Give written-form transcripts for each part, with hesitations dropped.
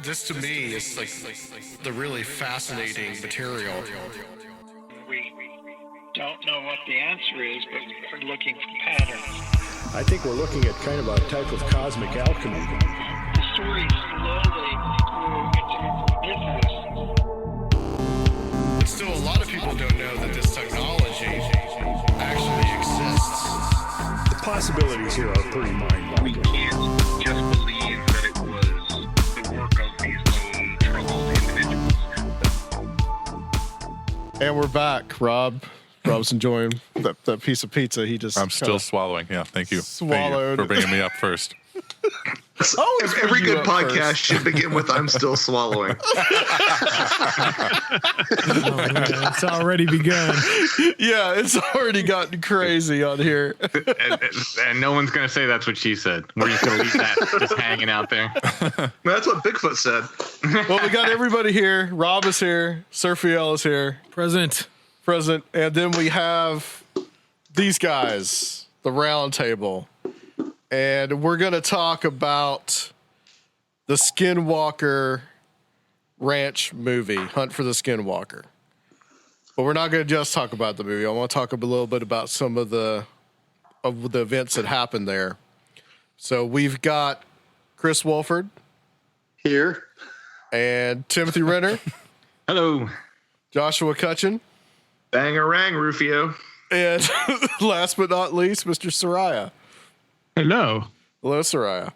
this to me is like the really fascinating material. We don't know what the answer is, but we're looking for patterns. I think we're looking at kind of a type of cosmic alchemy. The story slowly grew into business. But still, a lot of people don't know that this technology actually exists. The possibilities here are pretty mind-boggling. We can't just believe that it was the work of these lone troubled individuals. And we're back, Rob. Rob's enjoying that piece of pizza he just... I'm still swallowing. Yeah, thank you. Swallowed. Thank you for bringing me up first. Every good podcast should begin with "I'm still swallowing." It's already begun. Yeah, it's already gotten crazy on here. And no one's going to say that's what she said. We're just going to leave that just hanging out there. That's what Bigfoot said. Well, we got everybody here. Rob is here. Serfiel is here. Present. And then we have these guys, the Roundtable. And we're going to talk about the Skinwalker Ranch movie, Hunt for the Skinwalker. But we're not going to just talk about the movie. I want to talk a little bit about some of the events that happened there. So we've got Chris Wolford. Here. And Timothy Renner. Hello. Joshua Cutchin. Bangarang, Rufio. And last but not least, Mr. Seriah. Hello. Hello, Seriah.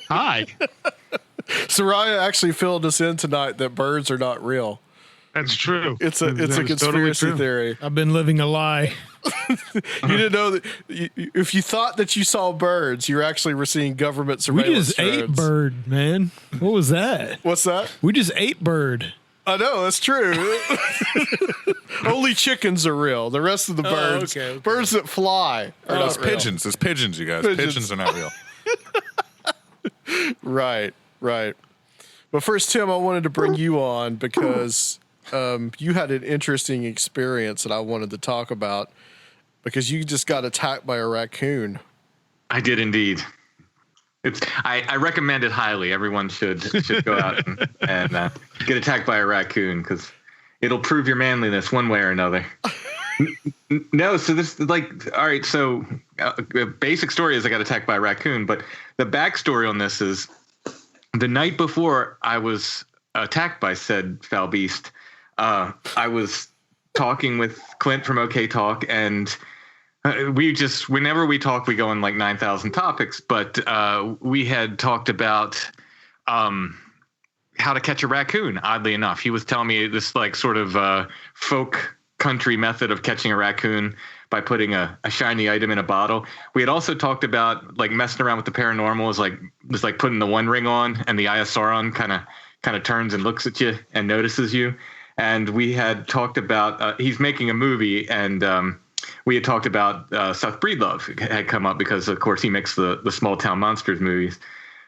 Hi. Seriah actually filled us in tonight that birds are not real. That's true. It's a conspiracy totally theory. I've been living a lie. You didn't know that if you thought that you saw birds, you're actually seeing government We surveillance. just ate bird, man. What was that? What's that? We just ate bird. I know, that's true. Only chickens are real. The rest of the birds, okay. birds that fly, are It's not real. pigeons. It's pigeons, you guys. Pigeons are not real. Right. But first, Tim, I wanted to bring you on because you had an interesting experience that I wanted to talk about because you just got attacked by a raccoon. I did indeed. I recommend it highly. Everyone should go out and get attacked by a raccoon because it'll prove your manliness one way or another. No, so this all right. So the basic story is I got attacked by a raccoon, but the backstory on this is the night before I was attacked by said foul beast. I was talking with Clint from OK Talk, and whenever we talk, we go on like 9,000 topics, but we had talked about how to catch a raccoon. Oddly enough, he was telling me this like sort of folk country method of catching a raccoon by putting a shiny item in a bottle. We had also talked about like messing around with the paranormal, is like putting the One Ring on, and the Eye of Sauron kind of turns and looks at you and notices you. And we had talked about he's making a movie, and we had talked about Seth Breedlove had come up because, of course, he makes the Small Town Monsters movies.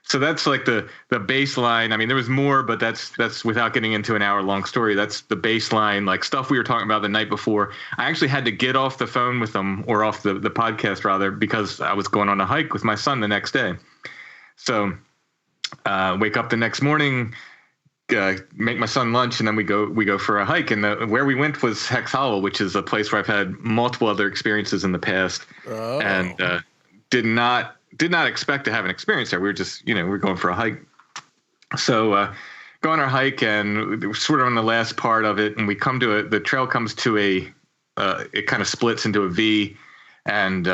So that's like the baseline. I mean, there was more, but that's without getting into an hour-long story. That's the baseline, like stuff we were talking about the night before. I actually had to get off the phone with them, or off the podcast rather, because I was going on a hike with my son the next day. So wake up the next morning, make my son lunch, and then we go for a hike. And where we went was Hex Hollow, which is a place where I've had multiple other experiences in the past, and did not expect to have an experience there. We were just, we were going for a hike. So go on our hike, and we're sort of on the last part of it, and we come to the trail comes to it kind of splits into a V, and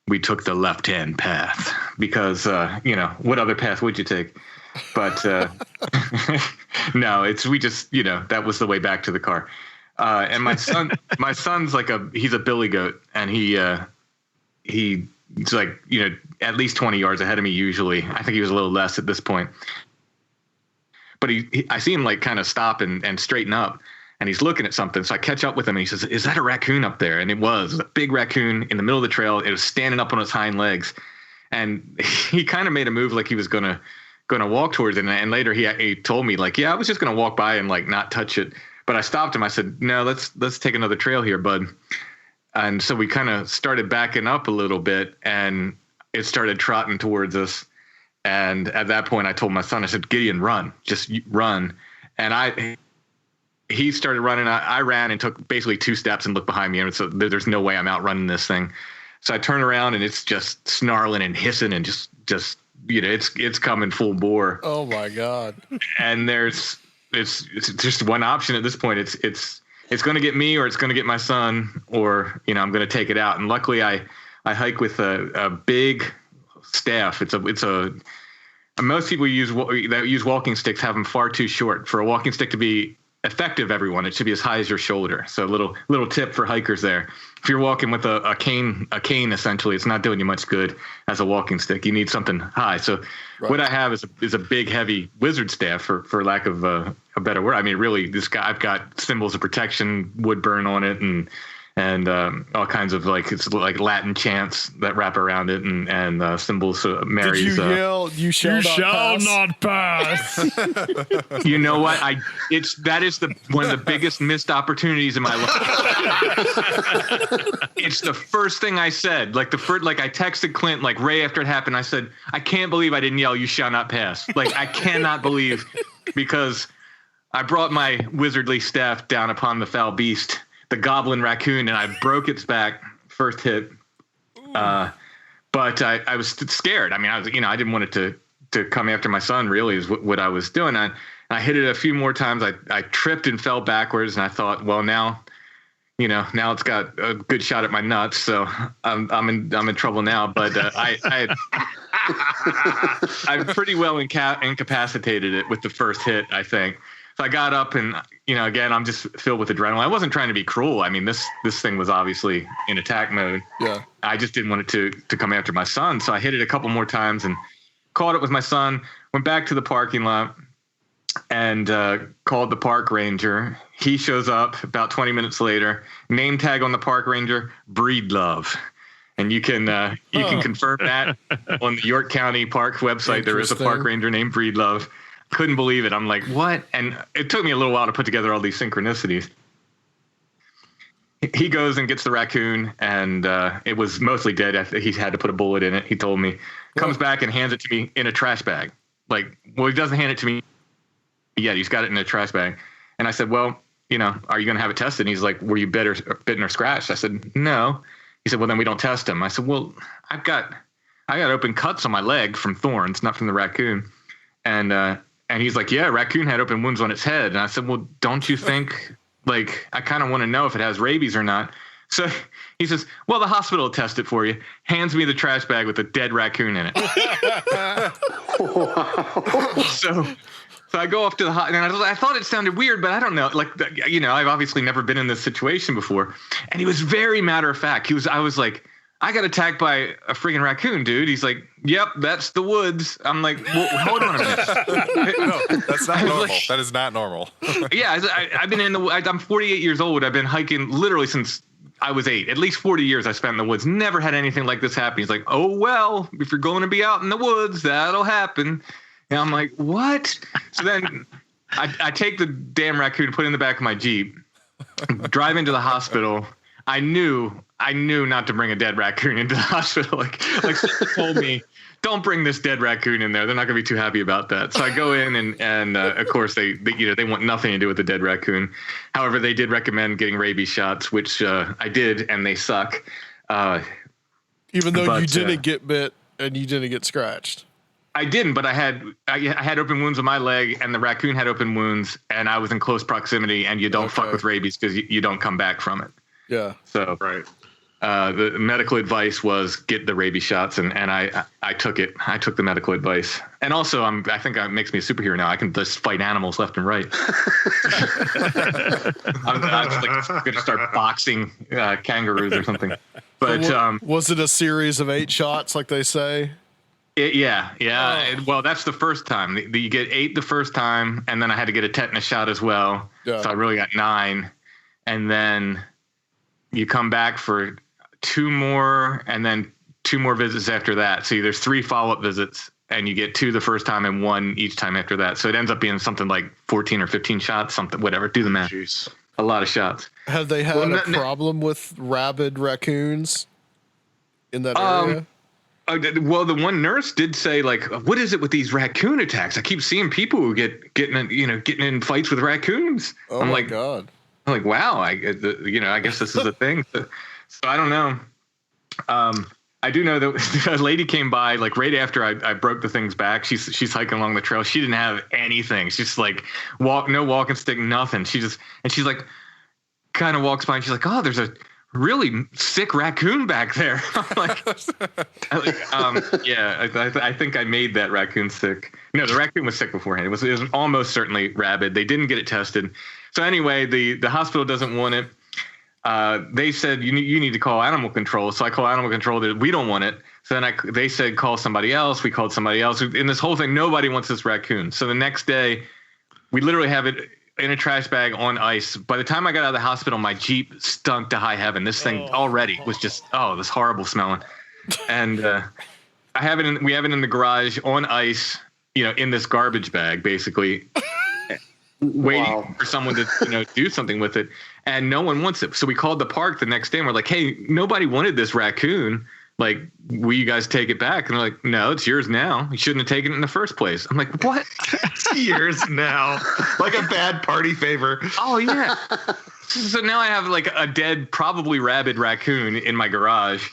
we took the left-hand path because, what other path would you take? But no, we just, that was the way back to the car. And my son's like he's a billy goat, and he's like, at least 20 yards ahead of me usually. I think he was a little less at this point. But I see him like kind of stop and straighten up, and he's looking at something. So I catch up with him, and he says, "Is that a raccoon up there?" And it was a big raccoon in the middle of the trail. It was standing up on its hind legs, and he kind of made a move like he was gonna walk towards it. And later he told me like, "Yeah, I was just gonna walk by and like not touch it." But I stopped him. I said, "No, let's take another trail here, bud." And so we kind of started backing up a little bit, and it started trotting towards us. And at that point, I told my son, I said, Gideon, run, just run. And he started running. I ran and took basically 2 steps and looked behind me. And so there's no way I'm outrunning this thing. So I turn around and it's just snarling and hissing and just it's coming full bore. Oh my God. And it's just one option at this point. It's going to get me, or it's going to get my son, or I'm going to take it out. And luckily I hike with a big staff. Most people that use walking sticks have them far too short. For a walking stick to be effective, everyone, it should be as high as your shoulder. So a little tip for hikers there. If you're walking with a cane essentially, it's not doing you much good as a walking stick. You need something high. So what I have is a big, heavy wizard staff, for lack of a better word. I mean, really, I've got symbols of protection, wood burn on it, and all kinds of it's like Latin chants that wrap around it, and symbols of Mary's. Did you yell, "You shall not pass"? You know what? That is one of the biggest missed opportunities in my life. It's the first thing I said. I texted Clint right after it happened. I said, I can't believe I didn't yell, "You shall not pass." I cannot believe, because I brought my wizardly staff down upon the foul beast, the goblin raccoon, and I broke its back first hit. But I was scared. I mean, I didn't want it to come after my son, really, is what I was doing. I hit it a few more times. I tripped and fell backwards, and I thought, well, now it's got a good shot at my nuts, so I'm in trouble now. But I pretty well incapacitated it with the first hit, I think. So I got up, and again, I'm just filled with adrenaline. I wasn't trying to be cruel. I mean, this thing was obviously in attack mode. Yeah. I just didn't want it to come after my son. So I hit it a couple more times and caught it with my son. Went back to the parking lot and called the park ranger. He shows up about 20 minutes later. Name tag on the park ranger: Breedlove. And you can confirm that on the York County Park website. There is a park ranger named Breedlove. Couldn't believe it. I'm like, what? And it took me a little while to put together all these synchronicities. He goes and gets the raccoon, and it was mostly dead. He had to put a bullet in it, he told me. Comes back and hands it to me in a trash bag. He doesn't hand it to me yet. He's got it in a trash bag. And I said, well, are you going to have it tested? And he's like, were you bitten or scratched? I said, no. He said, well, then we don't test them. I said, well, I got open cuts on my leg from thorns, not from the raccoon. And he's like, yeah, raccoon had open wounds on its head. And I said, well, don't you think, I kind of want to know if it has rabies or not. So he says, well, the hospital will test it for you. Hands me the trash bag with a dead raccoon in it. So I go off to the hospital, and I thought it sounded weird, but I don't know. I've obviously never been in this situation before. And he was very matter of fact. I was like, I got attacked by a freaking raccoon, dude. He's like, yep, that's the woods. I'm like, well, hold on a minute. No, that's not normal. That is not normal. Yeah, I've been I'm 48 years old. I've been hiking literally since I was 8. At least 40 years I spent in the woods. Never had anything like this happen. He's like, oh, well, if you're going to be out in the woods, that'll happen. And I'm like, what? So then I take the damn raccoon, put it in the back of my Jeep, drive into the hospital. I knew not to bring a dead raccoon into the hospital. Like someone told me, don't bring this dead raccoon in there. They're not going to be too happy about that. So I go in and of course they want nothing to do with the dead raccoon. However, they did recommend getting rabies shots, which I did, and they suck. Even though you didn't get bit and you didn't get scratched. I didn't, but I had open wounds on my leg, and the raccoon had open wounds, and I was in close proximity, and you don't fuck with rabies because you don't come back from it. Yeah. So right. The medical advice was get the rabies shots, and I took it. I took the medical advice, and also I think it makes me a superhero now. I can just fight animals left and right. I'm going to start boxing kangaroos or something. But was it a series of 8 shots, like they say? Yeah. Well, that's the first time. You get 8 the first time, and then I had to get a tetanus shot as well. Yeah. So I really got 9, and then you come back for 2 more, and then 2 more visits after that. So there's 3 follow-up visits, and you get 2 the first time and 1 each time after that. So it ends up being something like 14 or 15 shots, something, whatever. Do the math. Jeez. A lot of shots. Have they had a problem with rabid raccoons in that area? Well, the one nurse did say, like, what is it with these raccoon attacks? I keep seeing people who getting in fights with raccoons. Oh, my God. I'm like, wow, I guess this is a thing. So I don't know. I do know that a lady came by like right after I broke the thing's back. She's hiking along the trail. She didn't have anything. She's like no walking stick, nothing. She's like kind of walks by and she's like, oh, there's a really sick raccoon back there. I'm like, yeah, I think I made that raccoon sick. No, the raccoon was sick beforehand. It was almost certainly rabid. They didn't get it tested. So anyway, the hospital doesn't want it. They said you need to call animal control. So I call animal control. That we don't want it. So then they said call somebody else. We called somebody else. In this whole thing, nobody wants this raccoon. So the next day, we literally have it in a trash bag on ice. By the time I got out of the hospital, my Jeep stunk to high heaven. This thing already was just this horrible smelling. And we have it in the garage on ice, in this garbage bag, basically, waiting for someone to do something with it. And no one wants it. So we called the park the next day and we're like, hey, nobody wanted this raccoon. Like, will you guys take it back? And they're like, no, it's yours now. You shouldn't have taken it in the first place. I'm like, what? It's yours now. Like a bad party favor. Oh, yeah. So now I have like a dead, probably rabid raccoon in my garage.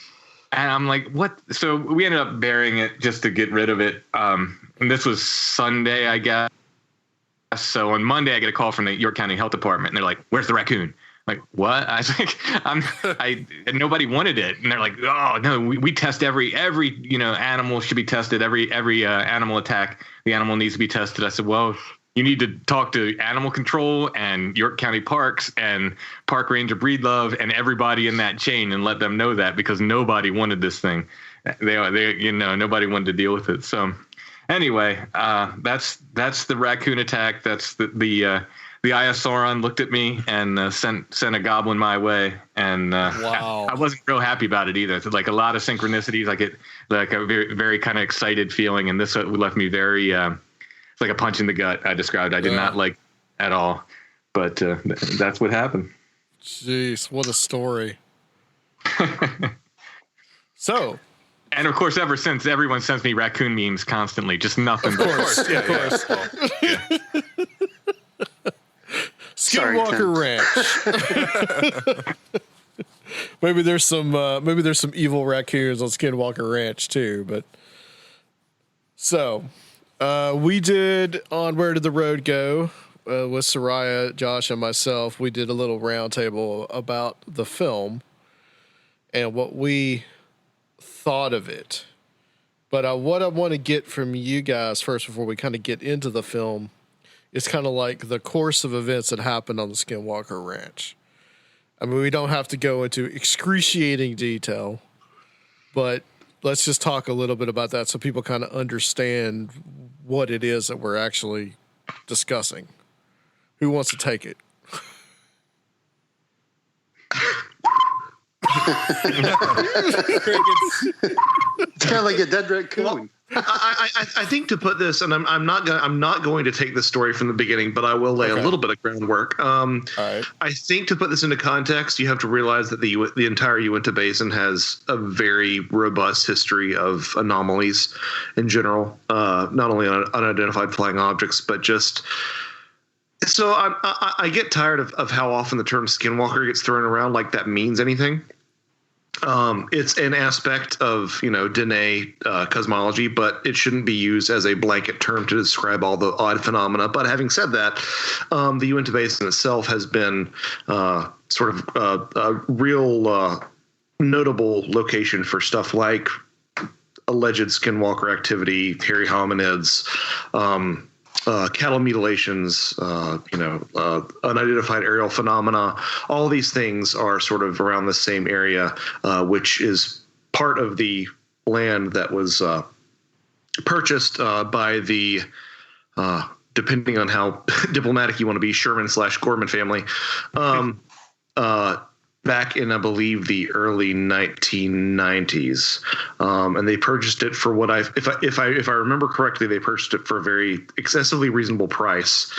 And I'm like, what? So we ended up burying it just to get rid of it. And this was Sunday, I guess. So on Monday, I get a call from the York County Health Department, and they're like, "Where's the raccoon?" I'm like, what? I was like, and nobody wanted it, and they're like, "Oh no, we test every animal should be tested. Every animal attack, the animal needs to be tested." I said, "Well, you need to talk to Animal Control and York County Parks and Park Ranger Breedlove and everybody in that chain, and let them know that because nobody wanted this thing. Nobody wanted to deal with it." So. Anyway, that's the raccoon attack. That's the Iosauron looked at me and sent a goblin my way, and wow. I wasn't real happy about it either. It's like a lot of synchronicities. I get like a very, very kind of excited feeling, and this left me very it's like a punch in the gut. I described. I did not like at all, but that's what happened. Jeez, what a story. So. And of course, ever since, everyone sends me raccoon memes constantly. Just nothing. Of course. Skinwalker Ranch. Maybe there's some evil raccoons on Skinwalker Ranch too. But so we did on Where Did the Road Go with Seriah, Josh, and myself. We did a little roundtable about the film and what we thought of it. But what I want to get from you guys first before we kind of get into the film is kind of like the course of events that happened on the Skinwalker Ranch. I mean, we don't have to go into excruciating detail, but let's just talk a little bit about that so people kind of understand what it is that we're actually discussing. Who wants to take it? It's kind of like a dead raccoon. Well, I think to put this, and I'm not going to take this story from the beginning, but I will lay a little bit of groundwork. All right. I think to put this into context, you have to realize that the entire Uinta Basin has a very robust history of anomalies in general, not only unidentified flying objects, but just. So I get tired of how often the term skinwalker gets thrown around like that means anything. It's an aspect of, Dene cosmology, but it shouldn't be used as a blanket term to describe all the odd phenomena. But having said that, the Uinta Basin itself has been sort of a real notable location for stuff like alleged skinwalker activity, hairy hominids, cattle mutilations, unidentified aerial phenomena. All these things are sort of around the same area, which is part of the land that was purchased by the, depending on how diplomatic you want to be, Sherman/Gorman family. back in, I believe, the early 1990s, and they purchased it for what if I remember correctly, they purchased it for a very excessively reasonable price,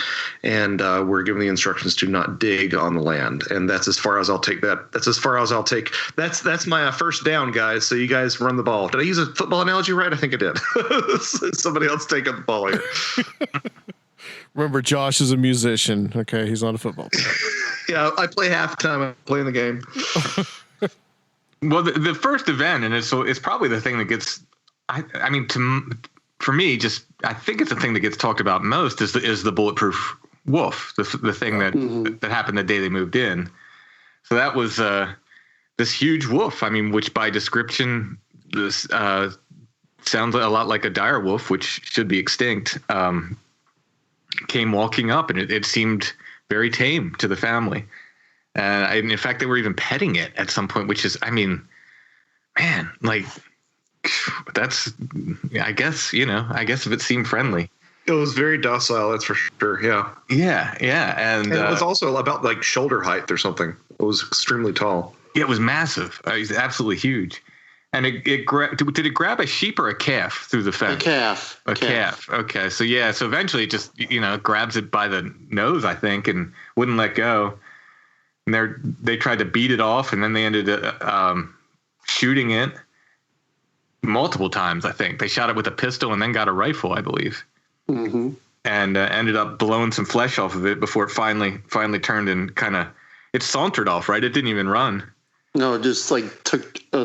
and were given the instructions to not dig on the land. And that's as far as I'll take that. That's as far as I'll take. That's my first down, guys. So you guys run the ball. Did I use a football analogy right? I think I did. Somebody else take up the ball here. Remember, Josh is a musician. Okay, he's not a football player. Yeah, I play halftime. I'm playing the game. Well, the first event, and it's probably the thing that gets. For me, just I think it's the thing that gets talked about most is the bulletproof wolf, the thing that happened the day they moved in. So that was this huge wolf. I mean, which by description, this sounds a lot like a dire wolf, which should be extinct. Came walking up, and it seemed very tame to the family. And in fact, they were even petting it at some point, which is, I mean, man, like that's, I guess if it seemed friendly. It was very docile, that's for sure. Yeah. Yeah. And it was also about like shoulder height or something. It was extremely tall. Yeah, it was massive. It was absolutely huge. And did it grab a sheep or a calf through the fence? A calf. Okay. So eventually it just, grabs it by the nose, I think, and wouldn't let go. And they tried to beat it off, and then they ended up shooting it multiple times, I think. They shot it with a pistol and then got a rifle, I believe. Mm-hmm. And ended up blowing some flesh off of it before it finally turned and it sauntered off, right? It didn't even run. No, it just like took a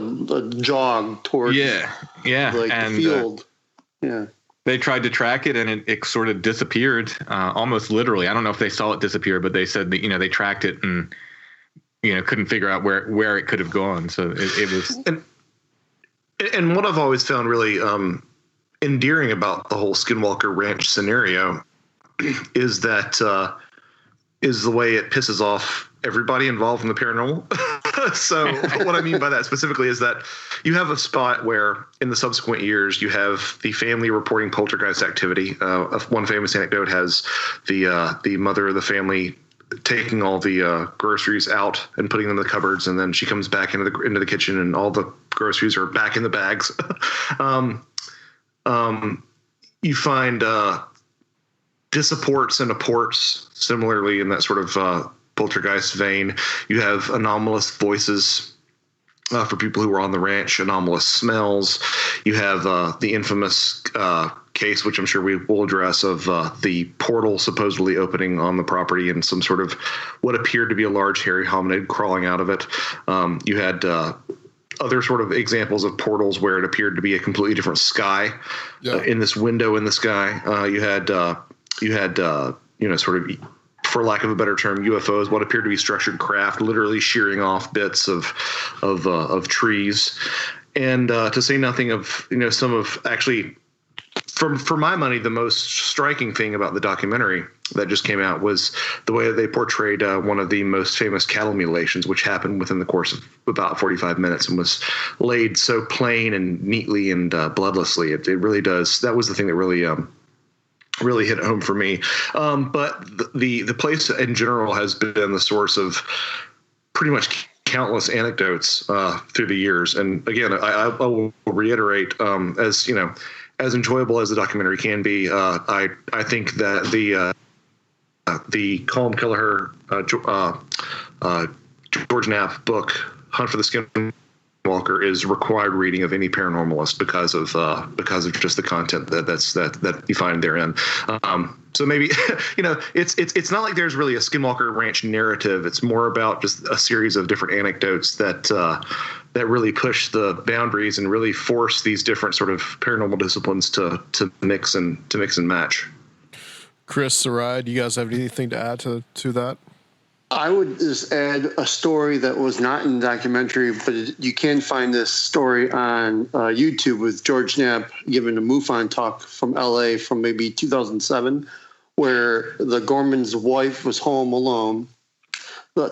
jog towards the field. Yeah. They tried to track it, and it sort of disappeared, almost literally. I don't know if they saw it disappear, but they said that they tracked it and couldn't figure out where it could have gone. So it was. And what I've always found really endearing about the whole Skinwalker Ranch scenario is that is the way it pisses off everybody involved in the paranormal. So what I mean by that specifically is that you have a spot where in the subsequent years you have the family reporting poltergeist activity. One famous anecdote has the mother of the family taking all the groceries out and putting them in the cupboards, and then she comes back into the kitchen and all the groceries are back in the bags. You find disapports and apports similarly in that sort of poltergeist vein. You have anomalous voices for people who were on the ranch, anomalous smells. You have the infamous case, which I'm sure we will address, of the portal supposedly opening on the property and some sort of what appeared to be a large hairy hominid crawling out of it. You had other sort of examples of portals where it appeared to be a completely different sky in this window in the sky. You had sort of, for lack of a better term, UFOs, what appeared to be structured craft, literally shearing off bits of trees, and to say nothing of some of actually, for my money, the most striking thing about the documentary that just came out was the way that they portrayed one of the most famous cattle mutilations, which happened within the course of about 45 minutes and was laid so plain and neatly and bloodlessly. It really does. That was the thing that really hit home for me. But the place in general has been the source of pretty much countless anecdotes through the years. And again, I will reiterate, as enjoyable as the documentary can be, I think that the Colm Kelleher, George Knapp book, Hunt for the Skinwalker, is required reading of any paranormalist because of just the content that you find therein. So maybe it's not like there's really a Skinwalker Ranch narrative. It's more about just a series of different anecdotes that really push the boundaries and really force these different sort of paranormal disciplines to mix and match. Chris, Seriah, do you guys have anything to add to that? I would just add a story that was not in the documentary, but you can find this story on YouTube with George Knapp giving a MUFON talk from LA from maybe 2007, where the Gorman's wife was home alone.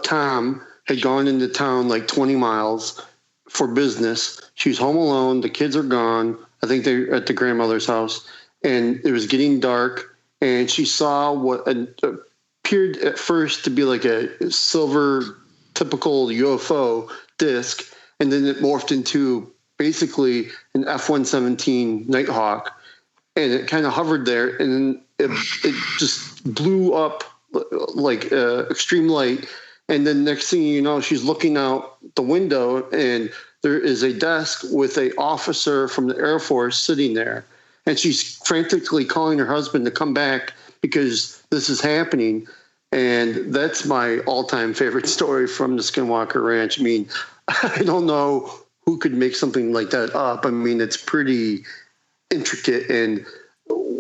Tom had gone into town like 20 miles for business. She was home alone. The kids are gone. I think they're at the grandmother's house, and it was getting dark, and she saw what appeared at first to be like a silver typical UFO disc, and then it morphed into basically an F-117 Nighthawk, and it kind of hovered there, and then it just blew up like extreme light. And then next thing you know, she's looking out the window, and there is a desk with an officer from the Air Force sitting there. And she's frantically calling her husband to come back because this is happening. And that's my all-time favorite story from the Skinwalker Ranch. I mean, I don't know who could make something like that up. I mean, it's pretty intricate and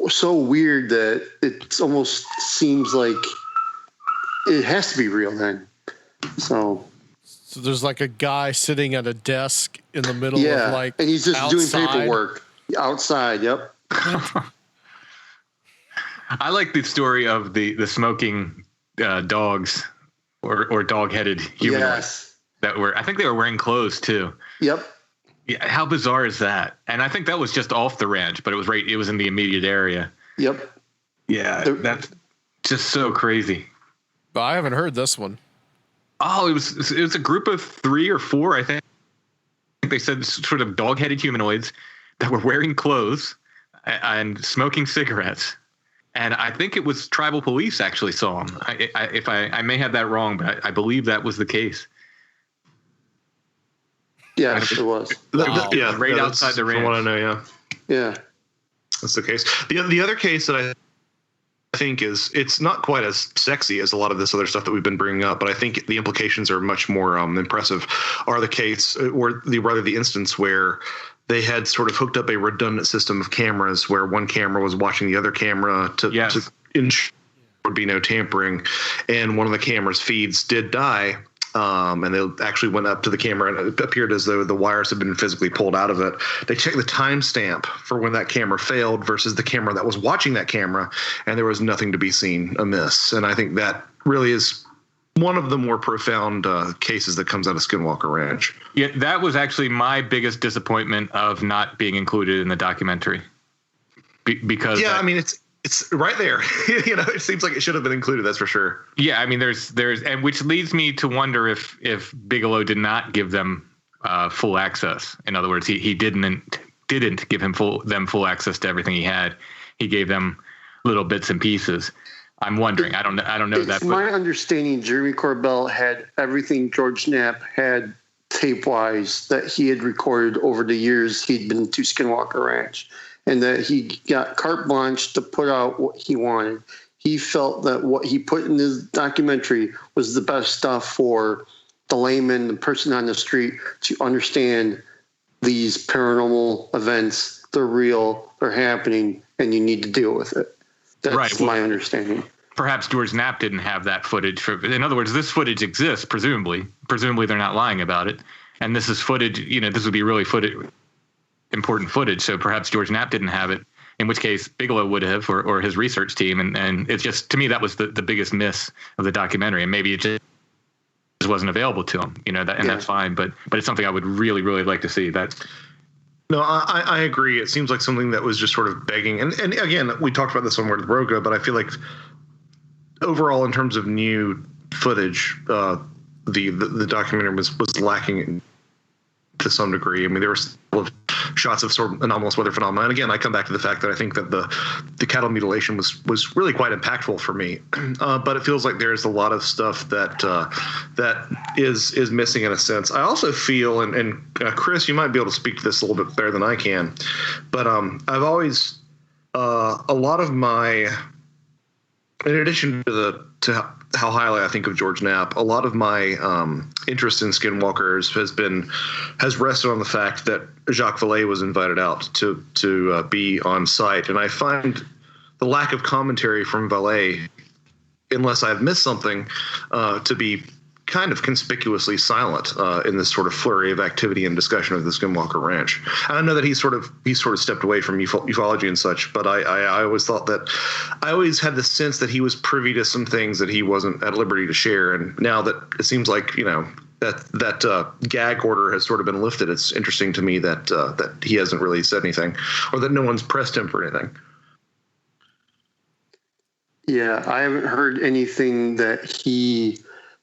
so weird that it almost seems like it has to be real then. So there's like a guy sitting at a desk in the middle of like, and he's just outside. doing paperwork outside. Yep. I like the story of the smoking dogs or dog-headed humanoids that were, I think they were wearing clothes too. Yep. Yeah, how bizarre is that? And I think that was just off the ranch, but it was in the immediate area. Yep. Yeah, that's just so crazy. But I haven't heard this one. Oh, it was a group of 3 or 4, I think. They said sort of dog-headed humanoids that were wearing clothes and smoking cigarettes. And I think it was tribal police actually saw them. I may have that wrong, but I believe that was the case. Yeah, it was. Wow. Right outside the ranch. From what I know, Yeah. that's the case. The other case that I think it's not quite as sexy as a lot of this other stuff that we've been bringing up, but I think the implications are much more impressive. Are the case or the instance where they had sort of hooked up a redundant system of cameras where one camera was watching the other camera to ensure there would be no tampering, and one of the camera's feeds did die. And they actually went up to the camera, and it appeared as though the wires had been physically pulled out of it. They checked the timestamp for when that camera failed versus the camera that was watching that camera, and there was nothing to be seen amiss. And I think that really is one of the more profound cases that comes out of Skinwalker Ranch. Yeah, that was actually my biggest disappointment of not being included in the documentary. Because I mean, it's right there. It seems like it should have been included. That's for sure. Yeah, I mean, there's, and which leads me to wonder if Bigelow did not give them full access. In other words, he didn't give them full access to everything he had. He gave them little bits and pieces. I'm wondering. I don't know it's that. It's my understanding Jeremy Corbell had everything George Knapp had tape-wise that he had recorded over the years he'd been to Skinwalker Ranch, and that he got carte blanche to put out what he wanted. He felt that what he put in his documentary was the best stuff for the layman, the person on the street, to understand these paranormal events. They're real, they're happening, and you need to deal with it. That's my understanding. Perhaps George Knapp didn't have that footage. In other words, this footage exists, presumably. Presumably they're not lying about it. And this is footage, this would be really important footage. So perhaps George Knapp didn't have it, in which case Bigelow would have, or his research team. And it's just, to me, that was the biggest miss of the documentary. And maybe it just wasn't available to him, that's fine. But it's something I would really, really like to see. No, I agree. It seems like something that was just sort of begging. And again, we talked about this on Word of Roga, but I feel like overall, in terms of new footage, the documentary was lacking to some degree. I mean, there were shots of sort of anomalous weather phenomena. And again, I come back to the fact that I think that the cattle mutilation was really quite impactful for me. But it feels like there's a lot of stuff that is missing in a sense. I also feel, and Chris, you might be able to speak to this a little bit better than I can, but I've always a lot of my, in addition to how highly I think of George Knapp, a lot of my interest in Skinwalkers has rested on the fact that Jacques Vallée was invited out to be on site, and I find the lack of commentary from Vallée, unless I've missed something, to be kind of conspicuously silent in this sort of flurry of activity and discussion of the Skinwalker Ranch. And I know that he sort of stepped away from ufology and such, but I always thought that I always had the sense that he was privy to some things that he wasn't at liberty to share. And now that it seems like that gag order has sort of been lifted, it's interesting to me that he hasn't really said anything, or that no one's pressed him for anything. Yeah, I haven't heard anything that he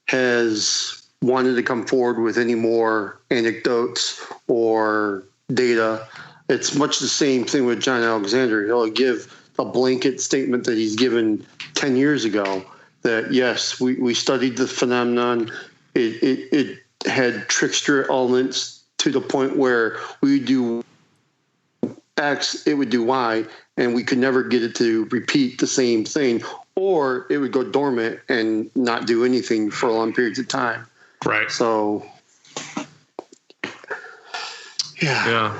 has wanted to come forward with any more anecdotes or data. It's much the same thing with John Alexander. He'll give a blanket statement that he's given 10 years ago that, yes, we studied the phenomenon. It had trickster elements to the point where we would do X, it would do Y, and we could never get it to repeat the same thing, or it would go dormant and not do anything for long periods of time. Right. So, Yeah.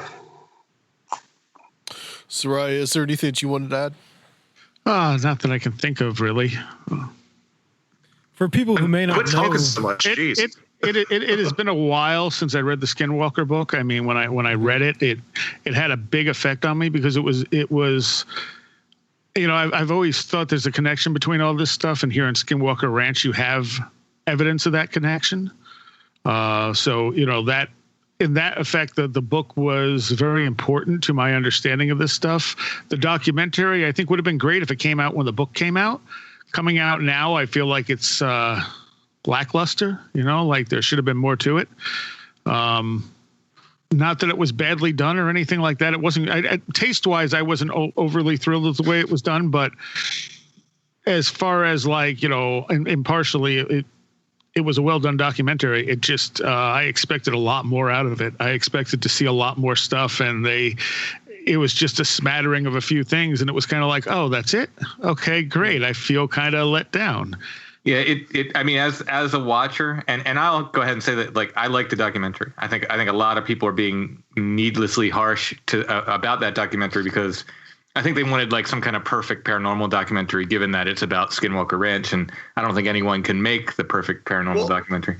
Seriah, is there anything that you wanted to add? Not that I can think of, really. For people who may not Quit know, talking so much. Jeez. It has been a while since I read the Skinwalker book. I mean, when I read it, it had a big effect on me because it was, you know, I've always thought there's a connection between all this stuff, and here in Skinwalker Ranch, you have evidence of that connection. So, you know, that in that effect, the book was very important to my understanding of this stuff. The documentary, I think, would have been great if it came out when the book came out. Coming out now, I feel like it's lackluster, you know, like there should have been more to it. Not that it was badly done or anything like that. It wasn't, taste-wise, I wasn't overly thrilled with the way it was done, but as far as, like, you know, impartially, it was a well-done documentary. It just, I expected a lot more out of it. I expected to see a lot more stuff, and it was just a smattering of a few things, and it was kind of like, oh, that's it? Okay, great. I feel kind of let down. Yeah, I mean, as a watcher, and I'll go ahead and say that, like, I like the documentary. I think a lot of people are being needlessly harsh about that documentary because I think they wanted, like, some kind of perfect paranormal documentary, given that it's about Skinwalker Ranch, and I don't think anyone can make the perfect paranormal documentary.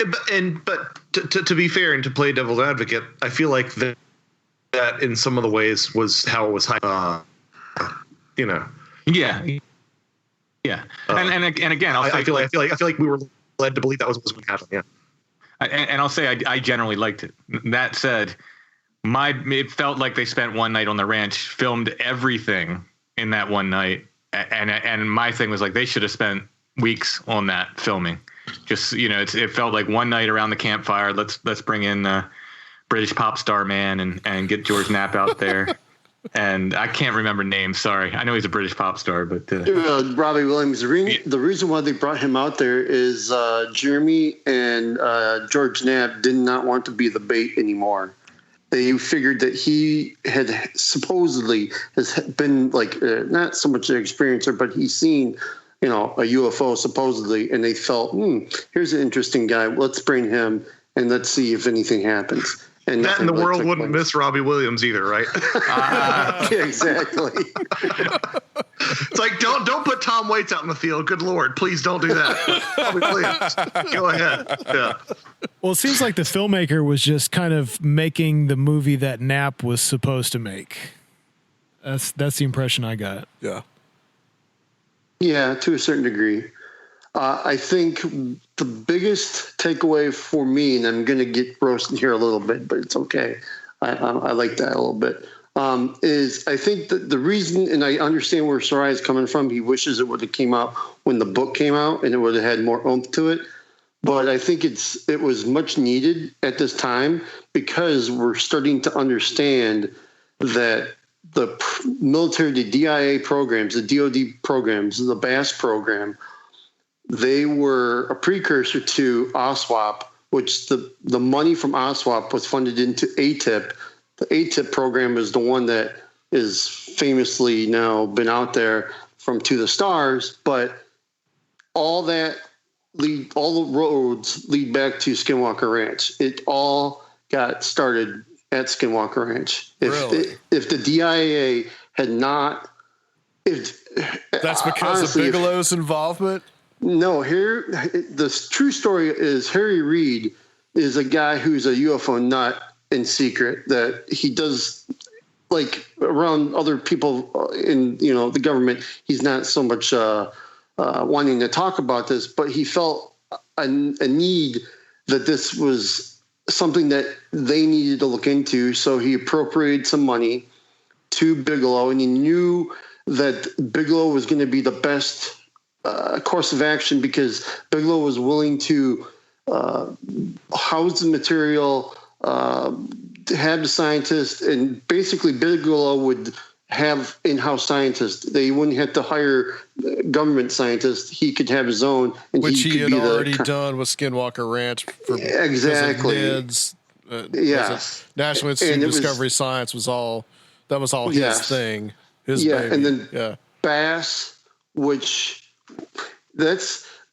But to be fair and to play devil's advocate, I feel like that in some of the ways was how it was hyped. You know. Yeah. Yeah, and again, I feel like we were led to believe that was what was going to happen. Yeah, and I'll say I generally liked it. That said, it felt like they spent one night on the ranch, filmed everything in that one night, and my thing was like they should have spent weeks on that filming. Just, you know, it felt like one night around the campfire. Let's bring in British pop star man and get George Knapp out there. And I can't remember names. Sorry, I know he's a British pop star, but Robbie Williams. The reason why they brought him out there is Jeremy and George Knapp did not want to be the bait anymore. They figured that he had supposedly has been like not so much an experiencer, but he's seen, you know, a UFO supposedly, and they felt, here's an interesting guy. Let's bring him and let's see if anything happens. And that in the world wouldn't miss Robbie Williams either, right? Yeah, exactly. It's like don't put Tom Waits out in the field. Good Lord, please don't do that. Robbie Williams, go ahead. Yeah. Well, it seems like the filmmaker was just kind of making the movie that Knapp was supposed to make. That's the impression I got. Yeah. Yeah, to a certain degree. I think the biggest takeaway for me, and I'm going to get roasted here a little bit, but it's okay. I like that a little bit, is I think that the reason, and I understand where Seriah is coming from, he wishes it would have came out when the book came out and it would have had more oomph to it. But I think it was much needed at this time because we're starting to understand that the military, the DIA programs, the DOD programs, the BASS program, they were a precursor to OSWAP, which the money from OSWAP was funded into ATIP. The ATIP program is the one that is famously now been out there from To the Stars, but all the roads lead back to Skinwalker Ranch. It all got started at Skinwalker Ranch. If the DIA had not, that's because honestly, of Bigelow's involvement. No, the true story is Harry Reid is a guy who's a UFO nut in secret that he does, like, around other people in, you know, the government. He's not so much wanting to talk about this, but he felt a need that this was something that they needed to look into. So he appropriated some money to Bigelow, and he knew that Bigelow was going to be the best course of action because Bigelow was willing to house the material, have the scientists, and basically Bigelow would have in-house scientists. They wouldn't have to hire government scientists. He could have his own, and which he could had be already done with Skinwalker Ranch. For exactly. NIDS, Yes. National Institute of Discovery Science was all his thing. His baby. And then Bass,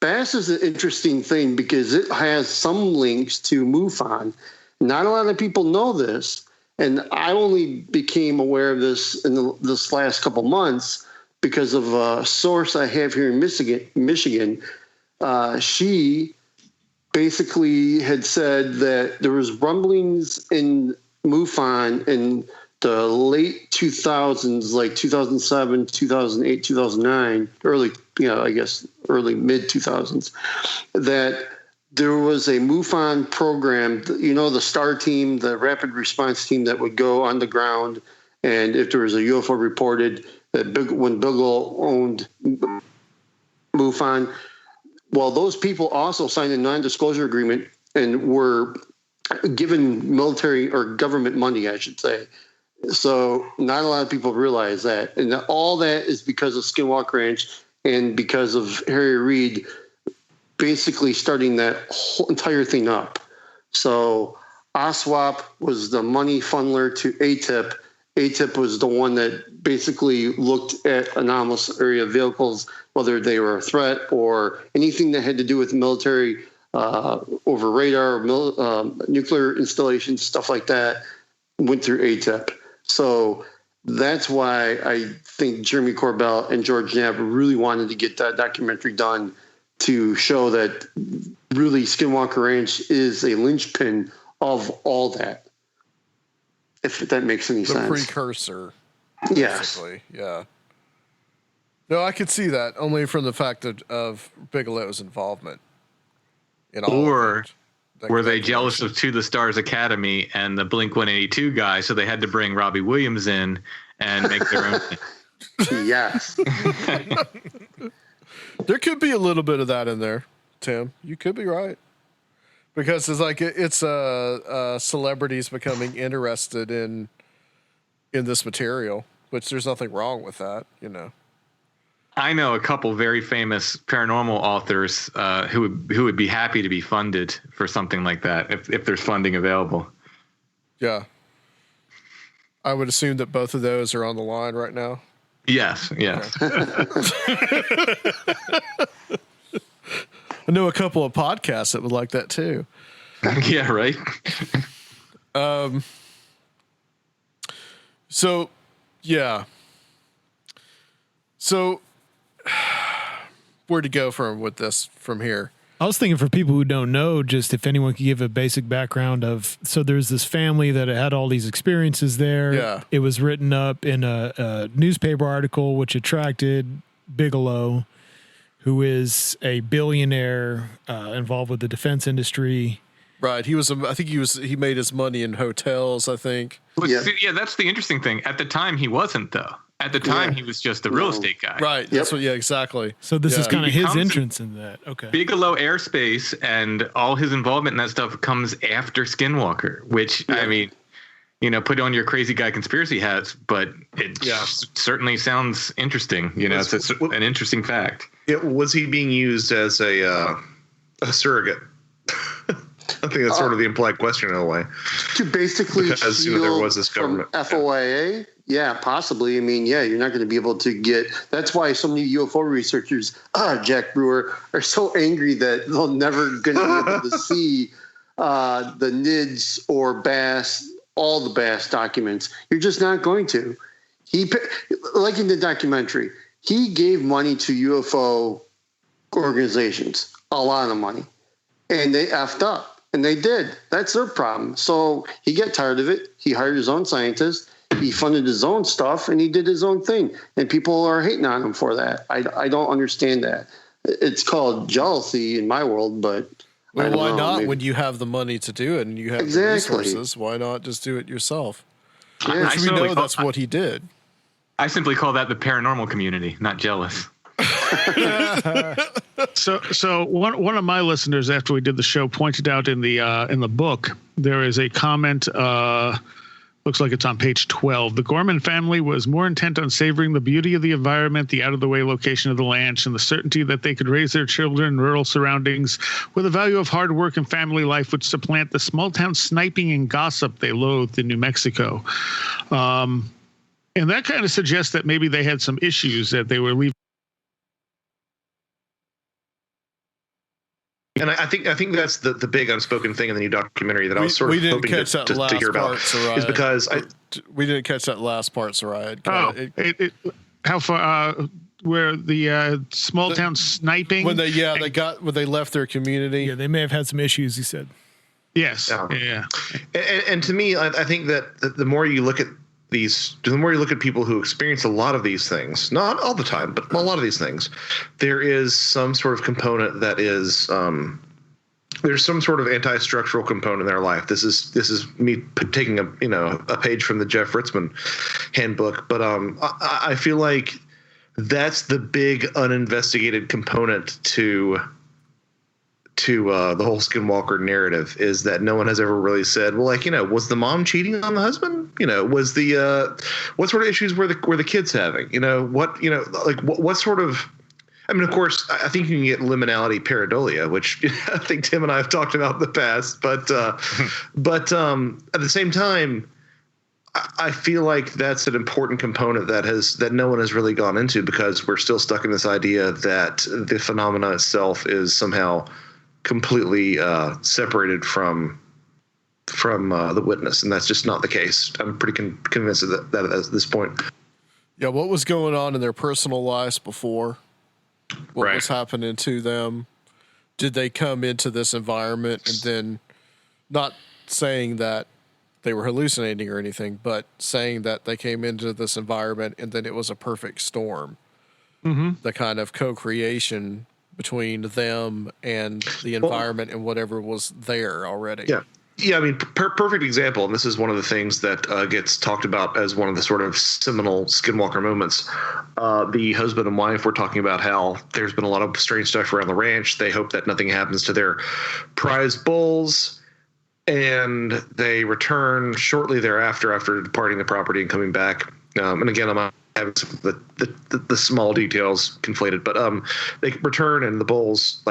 Bass is an interesting thing because it has some links to MUFON. Not a lot of people know this, and I only became aware of this in this last couple months because of a source I have here in Michigan. She basically had said that there was rumblings in MUFON in the late 2000s, like 2007, 2008, 2009, early mid 2000s, that there was a MUFON program, the STAR team, the rapid response team that would go on the ground. And if there was a UFO reported, when Bigelow owned MUFON, well, those people also signed a non-disclosure agreement and were given military or government money, I should say. So not a lot of people realize that. And all that is because of Skinwalker Ranch and because of Harry Reid basically starting that whole entire thing up. So OSWAP was the money funneler to ATIP. ATIP was the one that basically looked at anomalous area vehicles, whether they were a threat or anything that had to do with military over radar, nuclear installations, stuff like that, went through ATIP. So that's why I think Jeremy Corbell and George Knapp really wanted to get that documentary done to show that really Skinwalker Ranch is a linchpin of all that. If that makes any sense. The precursor. Yes. Basically. Yeah. No, I could see that only from the fact of Bigelow's involvement in all or of it. Were they jealous of To the Stars Academy and the Blink-182 guy, so they had to bring Robbie Williams in and make their own thing? Yes. There could be a little bit of that in there, Tim. You could be right. Because it's like it's celebrities becoming interested in this material, which there's nothing wrong with that, I know a couple very famous paranormal authors who would be happy to be funded for something like that if there's funding available. Yeah. I would assume that both of those are on the line right now. Yes. I know a couple of podcasts that would like that too. Yeah, right. So, yeah. So, where to go from here? I was thinking for people who don't know, just if anyone could give a basic background of, so there's this family that had all these experiences there. Yeah. It was written up in a newspaper article, which attracted Bigelow, who is a billionaire involved with the defense industry. Right. He made his money in hotels, I think. Yeah, that's the interesting thing. At the time, he wasn't, though. At the time, he was just a real estate guy. Right. That's what, exactly. So this is kind of his entrance in that. Okay. Bigelow Airspace and all his involvement in that stuff comes after Skinwalker, which, I mean, put on your crazy guy conspiracy hats, but it certainly sounds interesting. It's an interesting fact. Was he being used as a surrogate? I think that's sort of the implied question in a way. To basically because there was this government from FOIA. Yeah, possibly. I mean, you're not going to be able to get. That's why so many UFO researchers, Jack Brewer, are so angry that they're never going to be able to see the NIDS or Bass, all the Bass documents. You're just not going to. Like in the documentary, he gave money to UFO organizations, a lot of money, and they effed up. And they did. That's their problem. So he got tired of it. He hired his own scientist. He funded his own stuff, and he did his own thing. And people are hating on him for that. I don't understand that. It's called jealousy in my world, but why not? When you have the money to do it and you have the resources, why not just do it yourself? Yeah. Which we know that's what he did. I simply call that the paranormal community, not jealous. So one of my listeners, after we did the show, pointed out in the book there is a comment. Looks like it's on page 12. The Gorman family was more intent on savoring the beauty of the environment, the out-of-the-way location of the ranch, and the certainty that they could raise their children in rural surroundings with the value of hard work and family life would supplant the small-town sniping and gossip they loathed in New Mexico. And that kind of suggests that maybe they had some issues that they were leaving. And I think that's the big unspoken thing in the new documentary that I was sort of hoping to hear about, is because we didn't catch that last part, Seriah. How far? Where the small town sniping? When they left their community. Yeah, they may have had some issues. He said. Yes. Yeah. And to me, I think that the more you look at people who experience a lot of these things, not all the time, but a lot of these things, there is some sort of component that is there's some sort of anti-structural component in their life. This is me taking a page from the Jeff Ritzman handbook, but I feel like that's the big uninvestigated component to the whole Skinwalker narrative, is that no one has ever really said, well, was the mom cheating on the husband? Was what sort of issues were the kids having? What sort of, of course, I think you can get liminality pareidolia, which I think Tim and I have talked about in the past, but at the same time, I feel like that's an important component that no one has really gone into, because we're still stuck in this idea that the phenomena itself is somehow completely separated from the witness, and that's just not the case. I'm pretty convinced of that at this point. Yeah, what was going on in their personal lives before? What was happening to them? Did they come into this environment and then, not saying that they were hallucinating or anything, but saying that they came into this environment and then it was a perfect storm? Mm-hmm. The kind of co-creation between them and the environment and whatever was there already. Yeah. Perfect example, and this is one of the things that gets talked about as one of the sort of seminal Skinwalker moments. The husband and wife were talking about how there's been a lot of strange stuff around the ranch. They hope that nothing happens to their prize bulls, and they return shortly thereafter after departing the property and coming back. And again, I'm having the small details conflated, but they return, and the bulls,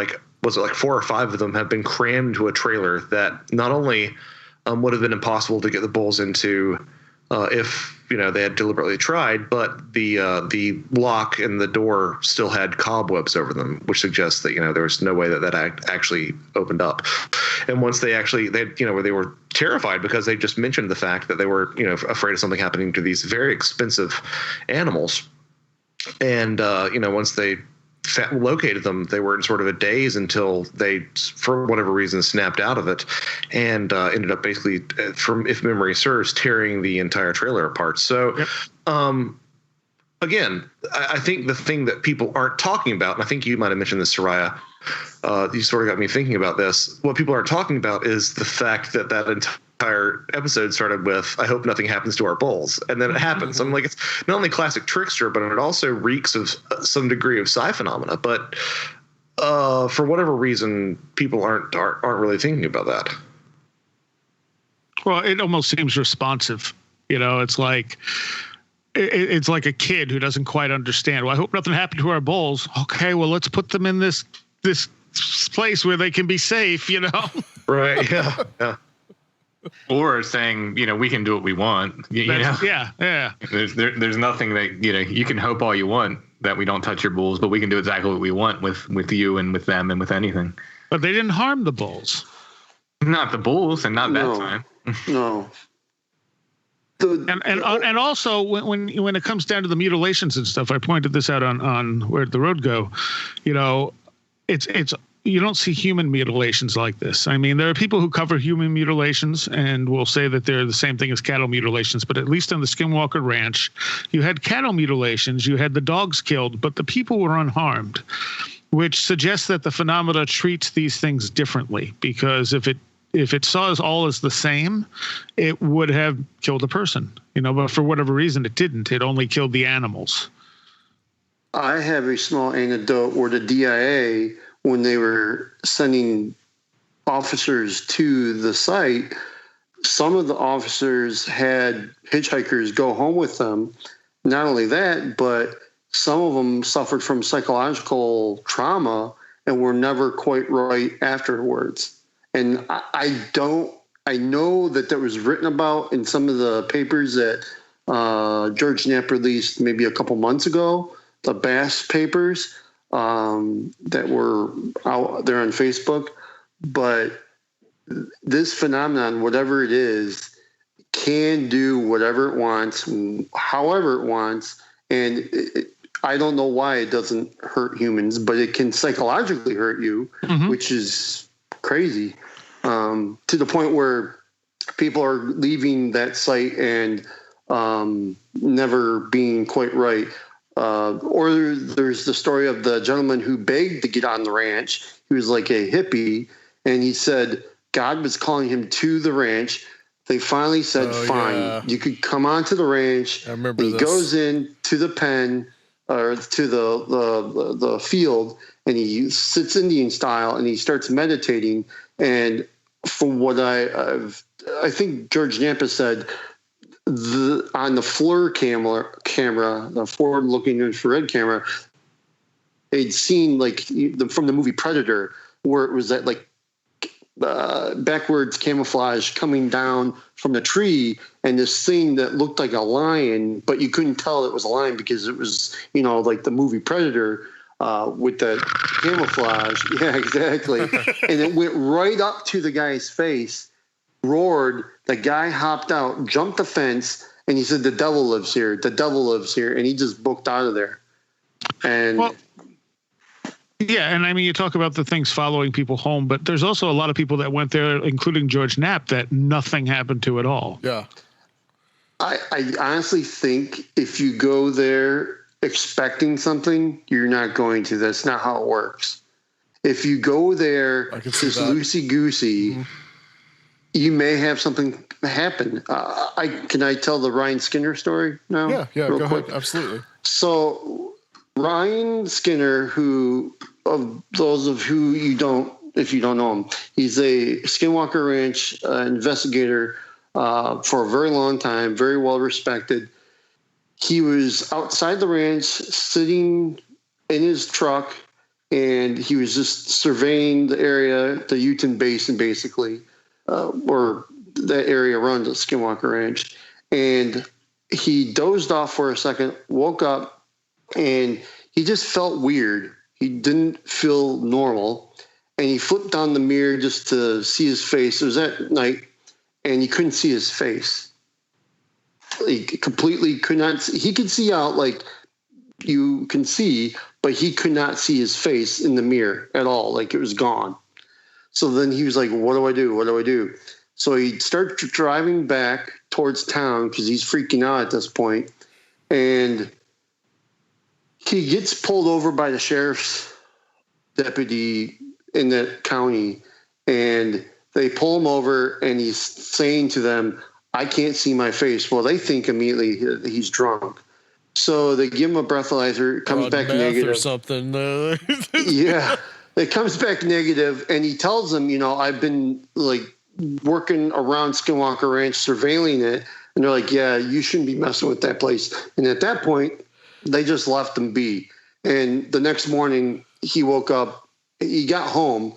was it 4 or 5 of them, have been crammed into a trailer that not only would have been impossible to get the bulls into if they had deliberately tried, but the lock and the door still had cobwebs over them, which suggests that there was no way that actually opened up. And once they were terrified, because they just mentioned the fact that they were afraid of something happening to these very expensive animals, and once they located them, they were in sort of a daze until they, for whatever reason, snapped out of it and ended up basically, if memory serves, tearing the entire trailer apart. So, again, I think the thing that people aren't talking about, and I think you might have mentioned this, Seriah, you sort of got me thinking about this. What people aren't talking about is the fact that entire episode started with, I hope nothing happens to our bulls, and then it happens. I'm like, it's not only classic trickster, but it also reeks of some degree of psi phenomena. But for whatever reason, people aren't really thinking about that. Well, it almost seems responsive. It's like a kid who doesn't quite understand. Well, I hope nothing happened to our bulls. Okay, well, let's put them in this place where they can be safe. Right? Yeah. Or saying, we can do what we want. Yeah. There's nothing that you can hope all you want that we don't touch your bulls, but we can do exactly what we want with you and with them and with anything. But they didn't harm the bulls. Not the bulls, and not that time. No. And also when it comes down to the mutilations and stuff, I pointed this out on Where'd the Road Go. It's you don't see human mutilations like this. I mean, there are people who cover human mutilations and will say that they're the same thing as cattle mutilations, but at least on the Skinwalker Ranch, you had cattle mutilations, you had the dogs killed, but the people were unharmed, which suggests that the phenomena treats these things differently, because if it saw us all as the same, it would have killed a person, but for whatever reason it didn't. It only killed the animals. I have a small anecdote where the DIA, when they were sending officers to the site, some of the officers had hitchhikers go home with them. Not only that, but some of them suffered from psychological trauma and were never quite right afterwards. And I know that was written about in some of the papers that George Knapp released maybe a couple months ago, the Bass papers that were out there on Facebook. But this phenomenon, whatever it is, can do whatever it wants, however it wants. And I don't know why it doesn't hurt humans, but it can psychologically hurt you, which is crazy, to the point where people are leaving that site and never being quite right. Or there's the story of the gentleman who begged to get on the ranch. He was like a hippie, and he said God was calling him to the ranch. They finally said, fine, you could come onto the ranch. I remember he this. goes in to the pen or to the field, and he sits Indian style, and he starts meditating. And from what I think George Knapp said, on the FLIR camera, the forward-looking infrared camera, they'd seen like from the movie Predator, where it was that like backwards camouflage coming down from the tree, and this thing that looked like a lion, but you couldn't tell it was a lion because it was, like the movie Predator with the camouflage. Yeah, exactly. And it went right up to the guy's face, roared. The guy hopped out, jumped the fence, and he said, "The devil lives here. The devil lives here." And he just booked out of there. And yeah, and I mean, you talk about the things following people home, but there's also a lot of people that went there, including George Knapp, that nothing happened to at all. Yeah. I honestly think if you go there expecting something, you're not going to. That's not how it works. If you go there just loosey-goosey, you may have something happen. Can I tell the Ryan Skinner story now? Yeah, real go quick? ahead. Absolutely. So Ryan Skinner, who, of those of who if you don't know him, he's a Skinwalker Ranch investigator for a very long time, very well respected. He was outside the ranch, sitting in his truck, and he was just surveying the area, the Uten Basin, basically, or that area around the Skinwalker Ranch. And he dozed off for a second, woke up, and he just felt weird. He didn't feel normal. And he flipped on the mirror just to see his face. It was at night, and he couldn't see his face. He completely could not see. He could see out like you can see, but he could not see his face in the mirror at all. Like it was gone. So then he was like, what do I do? What do I do? So he started driving back towards town because he's freaking out at this point. And he gets pulled over by the sheriff's deputy in that county. And they pull him over, and he's saying to them, I can't see my face. Well, they think immediately he's drunk. So they give him a breathalyzer. It comes back negative. Or something. Yeah. It comes back negative, and he tells them, I've been like working around Skinwalker Ranch, surveilling it. And they're like, yeah, you shouldn't be messing with that place. And at that point, they just left him be. And the next morning he woke up, he got home.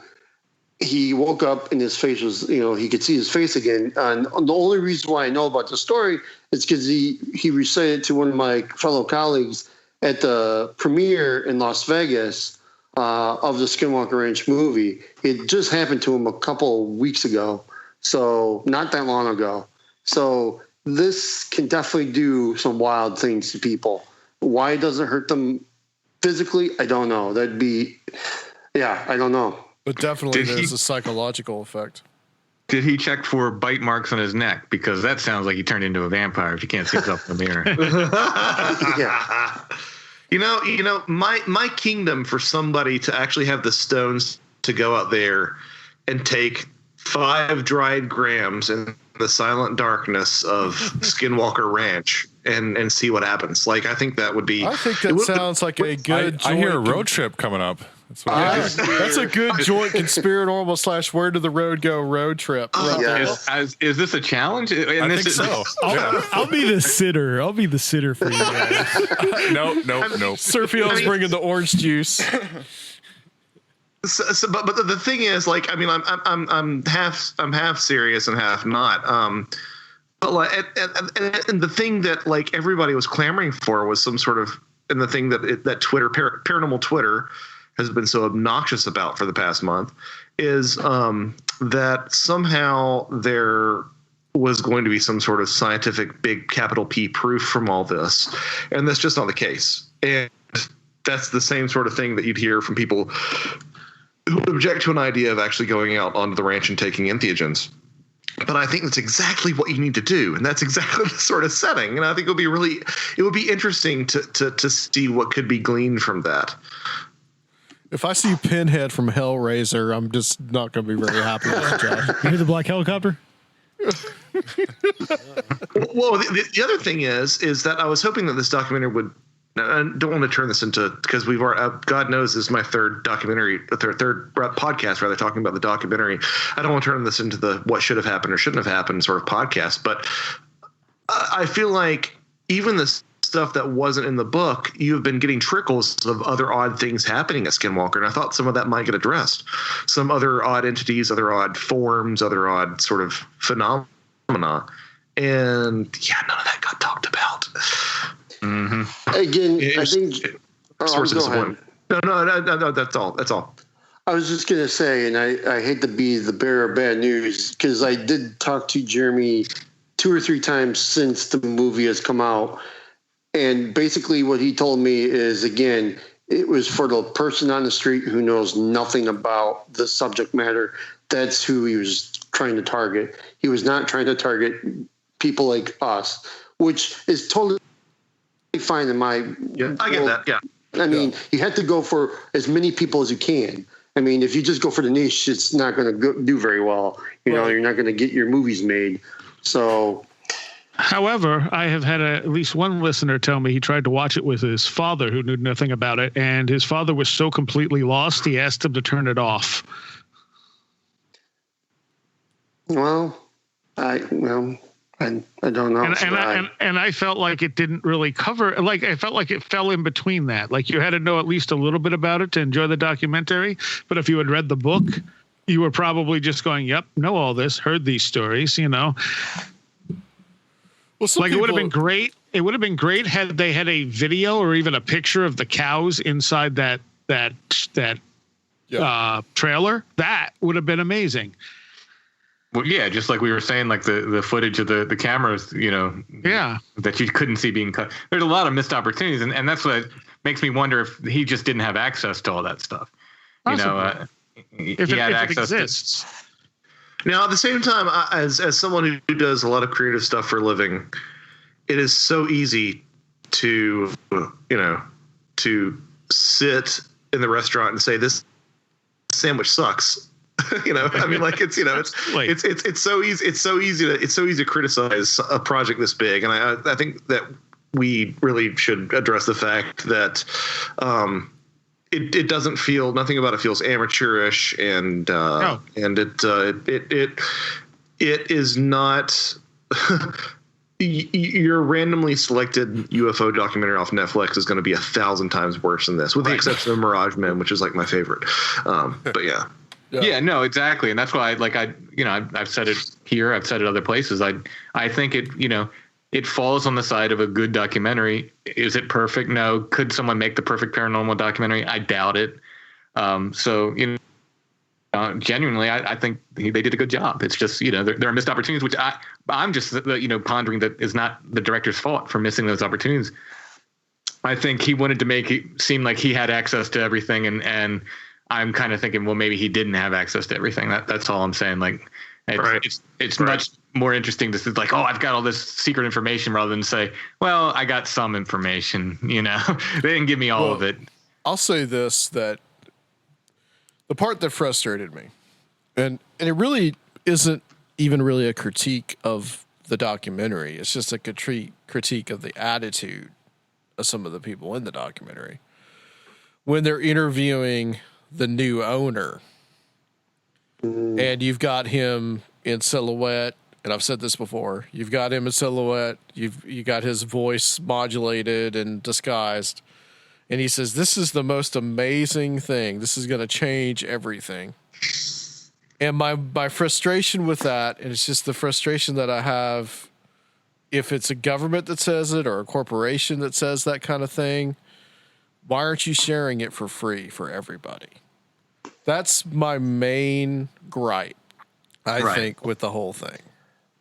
He woke up and his face was, he could see his face again. And the only reason why I know about the story is because he recited to one of my fellow colleagues at the premiere in Las Vegas of the Skinwalker Ranch movie. It just happened to him a couple weeks ago, so not that long ago. So this can definitely do some wild things to people. Why it doesn't hurt them physically, I don't know. I don't know. But definitely there's a psychological effect. Did he check for bite marks on his neck? Because that sounds like he turned into a vampire if you can't see himself in the mirror. Yeah. My kingdom for somebody to actually have the stones to go out there and take 5 dried grams and the silent darkness of Skinwalker Ranch and see what happens. Like, I think that would be. I think that sounds like a good. I hear a road trip coming up. That's what That's a good joint Conspirinormal / where did the road go road trip. Is this a challenge? I think so. I'll be the sitter. I'll be the sitter for you guys. No. Sergio's bringing the orange juice. But the thing is, like, I mean, I'm half serious and half not. But like, and the thing that like everybody was clamoring for was some sort of, and the thing that Twitter, paranormal Twitter, has been so obnoxious about for the past month is that somehow there was going to be some sort of scientific big capital P proof from all this, and that's just not the case. And that's the same sort of thing that you'd hear from people who would object to an idea of actually going out onto the ranch and taking entheogens. But I think that's exactly what you need to do, and that's exactly the sort of setting. And I think it would be interesting to see what could be gleaned from that. If I see Pinhead from Hellraiser, I'm just not going to be very happy with it, Josh. You hear the black helicopter? Well, the other thing is that I was hoping that this documentary would. I don't want to turn this into, because we've already, God knows this is my third podcast rather, talking about the documentary. I don't want to turn this into the what should have happened or shouldn't have happened sort of podcast, but I feel like even the stuff that wasn't in the book, you've been getting trickles of other odd things happening at Skinwalker, and I thought some of that might get addressed. Some other odd entities, other odd forms, other odd sort of phenomena, and yeah, none of that got talked about. Mm-hmm. Again, I think source of disappointment. No, that's all. I was just gonna say, and I hate to be the bearer of bad news, because I did talk to Jeremy 2 or 3 times since the movie has come out, and basically what he told me is, again, it was for the person on the street who knows nothing about the subject matter. That's who he was trying to target. He was not trying to target people like us, which is totally fine in my I get that. Yeah. I mean, you have to go for as many people as you can. I mean, if you just go for the niche, it's not going to do very well. You know, you're not going to get your movies made. So, however, I have had at least one listener tell me he tried to watch it with his father, who knew nothing about it, and his father was so completely lost, he asked him to turn it off. Well, I don't know. And I felt like it didn't really cover, like, I felt like it fell in between that. Like, you had to know at least a little bit about it to enjoy the documentary. But if you had read the book, you were probably just going, yep, know all this, heard these stories, you know. Well, like, it would have been great. It would have been great had they had a video or even a picture of the cows inside that trailer. That would have been amazing. Well, yeah, just like we were saying, like the footage of the cameras, you know, that you couldn't see being cut. There's a lot of missed opportunities, and that's what makes me wonder if he just didn't have access to all that stuff. Possibly. You know, if he had it access exists. Now, at the same time, as someone who does a lot of creative stuff for a living, it is so easy to, to sit in the restaurant and say, this sandwich sucks. You know, I mean, like, it's, you know, it's so easy. It's so easy to criticize a project this big. And I think that we really should address the fact that it doesn't feel, nothing about it feels amateurish, and it is not your randomly selected UFO documentary off Netflix is going to be 1,000 times worse than this, with the exception of Mirage Men, which is like my favorite. But yeah. Yeah, no, exactly. And that's why I've said it here, I've said it other places. I think it falls on the side of a good documentary. Is it perfect? No. Could someone make the perfect paranormal documentary? I doubt it. So, genuinely, I think they did a good job. It's just, there are missed opportunities, which I'm just, pondering that is not the director's fault for missing those opportunities. I think he wanted to make it seem like he had access to everything, and I'm kind of thinking, well, maybe he didn't have access to everything. That's all I'm saying. Like, it's much more interesting to say, like, oh, I've got all this secret information, rather than say, well, I got some information. They didn't give me all of it. I'll say this, that the part that frustrated me, and it really isn't even really a critique of the documentary. It's just a critique of the attitude of some of the people in the documentary when they're interviewing the new owner. And you've got him in silhouette, and I've said this before. You've got him in silhouette. You got his voice modulated and disguised. And he says, "This is the most amazing thing. This is going to change everything." And my frustration with that, and it's just the frustration that I have, if it's a government that says it or a corporation that says that kind of thing, why aren't you sharing it for free for everybody? That's my main gripe, I think, with the whole thing.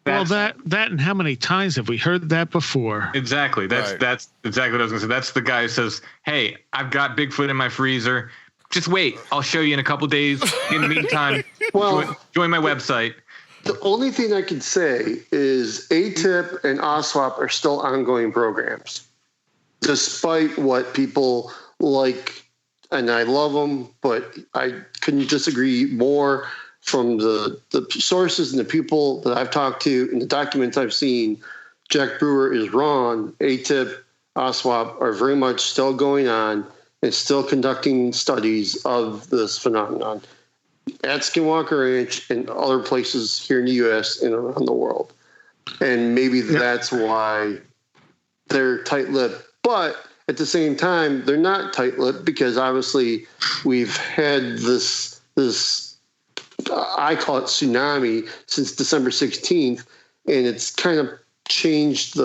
Well, that and how many times have we heard that before? Exactly. That's exactly what I was going to say. That's the guy who says, "Hey, I've got Bigfoot in my freezer. Just wait. I'll show you in a couple days. In the meantime, join my website." The only thing I can say is ATIP and OSWAP are still ongoing programs, despite what people like, and I love them, but I couldn't disagree more from the sources and the people that I've talked to and the documents I've seen. Jack Brewer is wrong. ATIP, OSWAP are very much still going on and still conducting studies of this phenomenon at Skinwalker Ranch and other places here in the U.S. and around the world. And maybe that's why they're tight-lipped. But at the same time, they're not tight-lipped because obviously we've had this I call it tsunami since December 16th, and it's kind of changed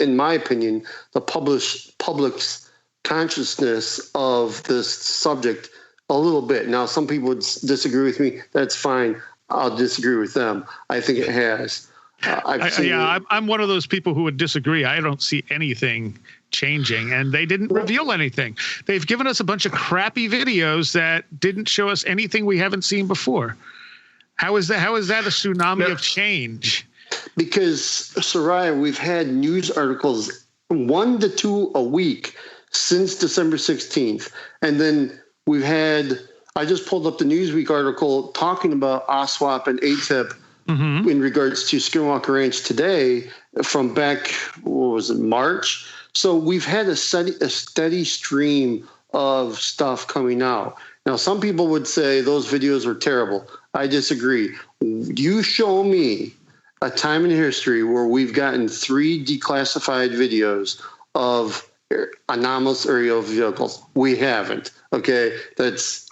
in my opinion, the public's consciousness of this subject a little bit. Now, some people would disagree with me. That's fine. I'll disagree with them. I think it has. I'm one of those people who would disagree. I don't see anything changing, and they didn't reveal anything. They've given us a bunch of crappy videos that didn't show us anything we haven't seen before. How is that a tsunami of change? Because, Seriah, we've had news articles 1 to 2 a week since December 16th. And then we've had, I just pulled up the Newsweek article talking about OSWAP and ATIP in regards to Skinwalker Ranch today from back, March? So we've had a steady stream of stuff coming out. Now, some people would say those videos are terrible. I disagree. You show me a time in history where we've gotten 3 declassified videos of anomalous aerial vehicles. We haven't. Okay,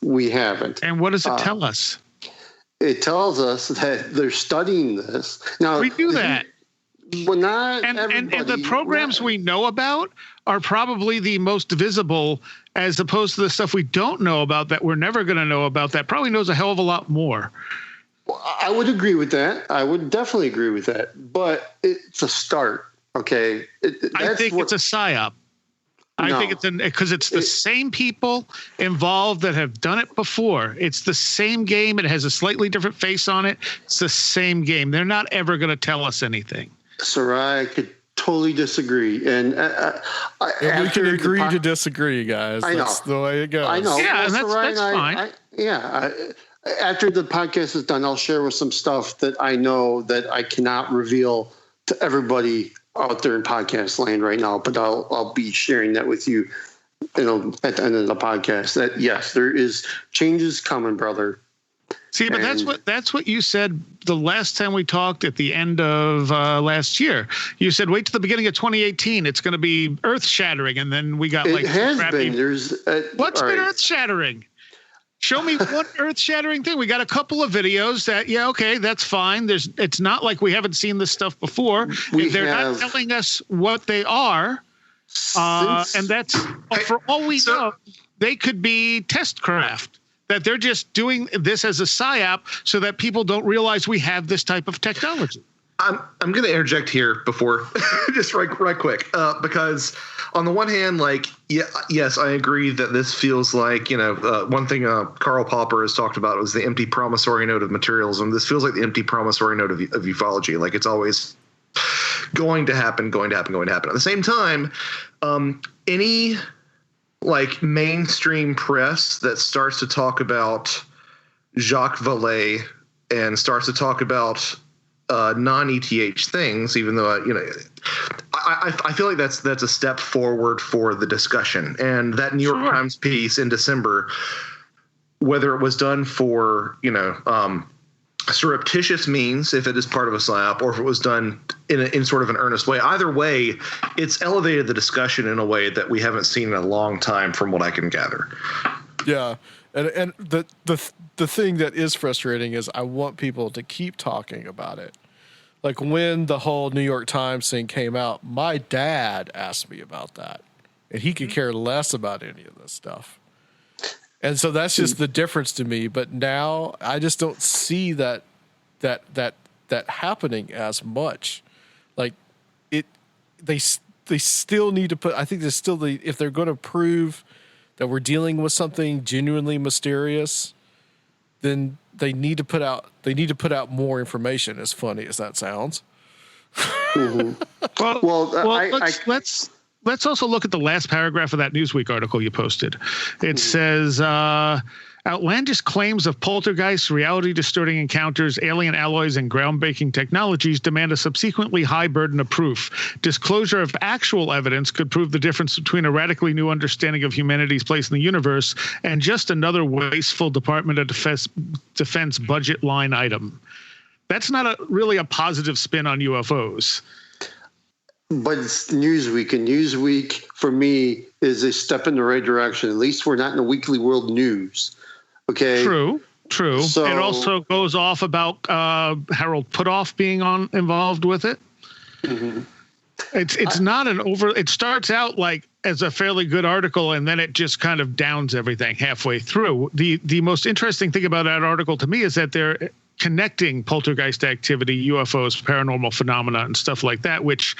we haven't. And what does it tell us? It tells us that they're studying this. Now we do that. Well, not and everybody. The programs we know about are probably the most visible, as opposed to the stuff we don't know about that we're never going to know about that probably knows a hell of a lot more. Well, I would agree with that. I would definitely agree with that. But it's a start. Okay, I think it's a psyop. I think it's because it's the same people involved that have done it before. It's the same game. It has a slightly different face on it. It's the same game. They're not ever going to tell us anything. Seriah, I could totally disagree. And we can agree to disagree, guys. That's the way it goes. I know. Yeah, well, that's fine. After the podcast is done, I'll share with some stuff that I know that I cannot reveal to everybody out there in podcast land right now, but I'll be sharing that with you, at the end of the podcast. That yes, there is changes coming, brother. See, but that's what you said the last time we talked at the end of last year. You said wait till the beginning of 2018. It's going to be earth shattering, and then we got it has been. There's what's been earth shattering? Show me one earth-shattering thing. We got a couple of videos that, that's fine. It's not like we haven't seen this stuff before. They're not telling us what they are, and that's for all we know. They could be test craft. That they're just doing this as a psyop so that people don't realize we have this type of technology. I'm going to interject here before, just right quick, because on the one hand, yes, I agree that this feels like, one thing Karl Popper has talked about was the empty promissory note of materialism. This feels like the empty promissory note of ufology. Like it's always going to happen. At the same time, any mainstream press that starts to talk about Jacques Vallée and starts to talk about non-ETH things, even though I feel like that's a step forward for the discussion. And that New York Times piece in December, whether it was done for surreptitious means, if it is part of a psyop, or if it was done in sort of an earnest way, either way, it's elevated the discussion in a way that we haven't seen in a long time, from what I can gather. Yeah. And the thing that is frustrating is I want people to keep talking about it. Like when the whole New York Times thing came out, my dad asked me about that, and he could care less about any of this stuff. And so that's just the difference to me. But now I just don't see that happening as much. Like they still need to put. I think there's still if they're going to prove that we're dealing with something genuinely mysterious, then they need to put out more information. As funny as that sounds. Mm-hmm. Let's also look at the last paragraph of that Newsweek article you posted. It says, outlandish claims of poltergeists, reality-distorting encounters, alien alloys, and groundbreaking technologies demand a subsequently high burden of proof. Disclosure of actual evidence could prove the difference between a radically new understanding of humanity's place in the universe and just another wasteful Department of Defense budget line item. That's not really a positive spin on UFOs. But it's Newsweek, and Newsweek for me is a step in the right direction. At least we're not in the Weekly World News. Okay. True. So, it also goes off about Harold Putoff being involved with it. Mm-hmm. It's not an over. It starts out like as a fairly good article, and then it just kind of downs everything halfway through. The most interesting thing about that article to me is that they're connecting poltergeist activity, UFOs, paranormal phenomena, and stuff like that, which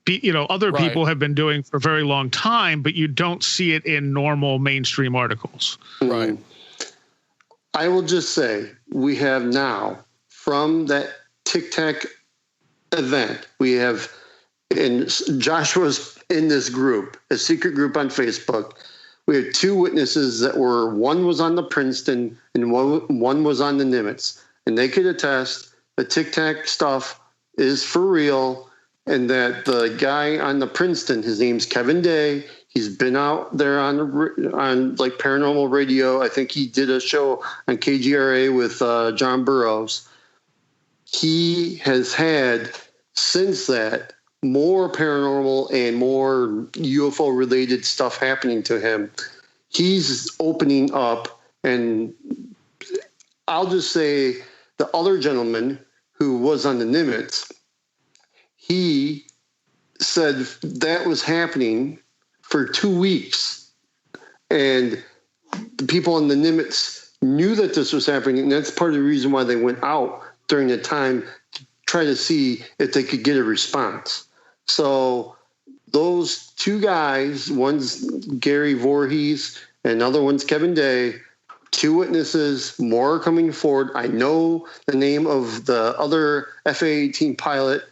other people have been doing for a very long time, but you don't see it in normal mainstream articles. Right. I will just say we have now, from that Tic Tac event, we have, and Joshua's in this group, a secret group on Facebook. We have two witnesses that one was on the Princeton and one was on the Nimitz. And they could attest the Tic Tac stuff is for real, and that the guy on the Princeton, his name's Kevin Day. He's been out there on like paranormal radio. I think he did a show on KGRA with John Burroughs. He has had since that more paranormal and more UFO related stuff happening to him. He's opening up, and I'll just say the other gentleman who was on the Nimitz, he said that was happening for 2 weeks. And the people on the Nimitz knew that this was happening. And that's part of the reason why they went out during the time to try to see if they could get a response. So those two guys, one's Gary Voorhees and the other one's Kevin Day, two witnesses, more are coming forward. I know the name of the other FA-18 pilot.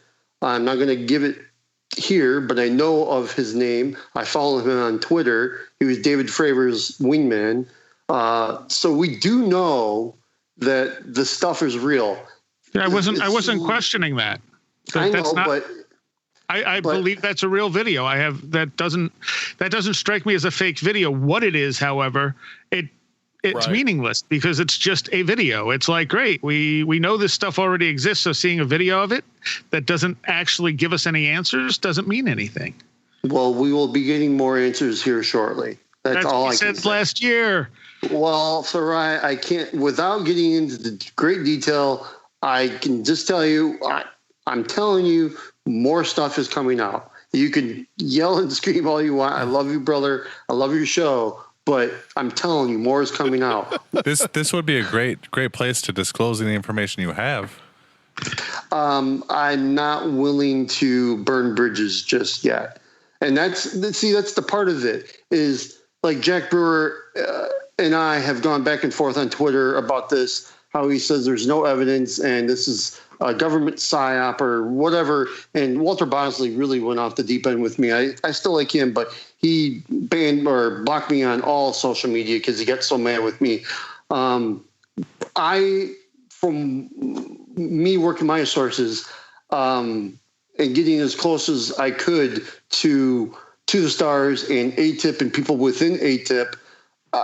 I'm not going to give it here, but I know of his name. I follow him on Twitter. He was David Fravor's wingman. So we do know that the stuff is real. Yeah, I wasn't questioning that. I know, but I believe that's a real video. That doesn't strike me as a fake video. What it is, however, it's meaningless because it's just a video. It's like, great, we know this stuff already exists, so seeing a video of it that doesn't actually give us any answers doesn't mean anything. Well, we will be getting more answers here shortly. That's all I can say. Last year. Well, Seriah, I can't, without getting into the great detail, I can just tell you, I'm telling you, more stuff is coming out. You can yell and scream all you want. I love you, brother. I love your show. But I'm telling you, more is coming out. This would be a great place to disclose the information you have. I'm not willing to burn bridges just yet. And that's the part of it is like Jack Brewer and I have gone back and forth on Twitter about this, how he says there's no evidence and this is a government psyop or whatever. And Walter Bosley really went off the deep end with me. I still like him, but he banned or blocked me on all social media because he got so mad with me. From me working my sources and getting as close as I could to the stars and ATIP and people within ATIP,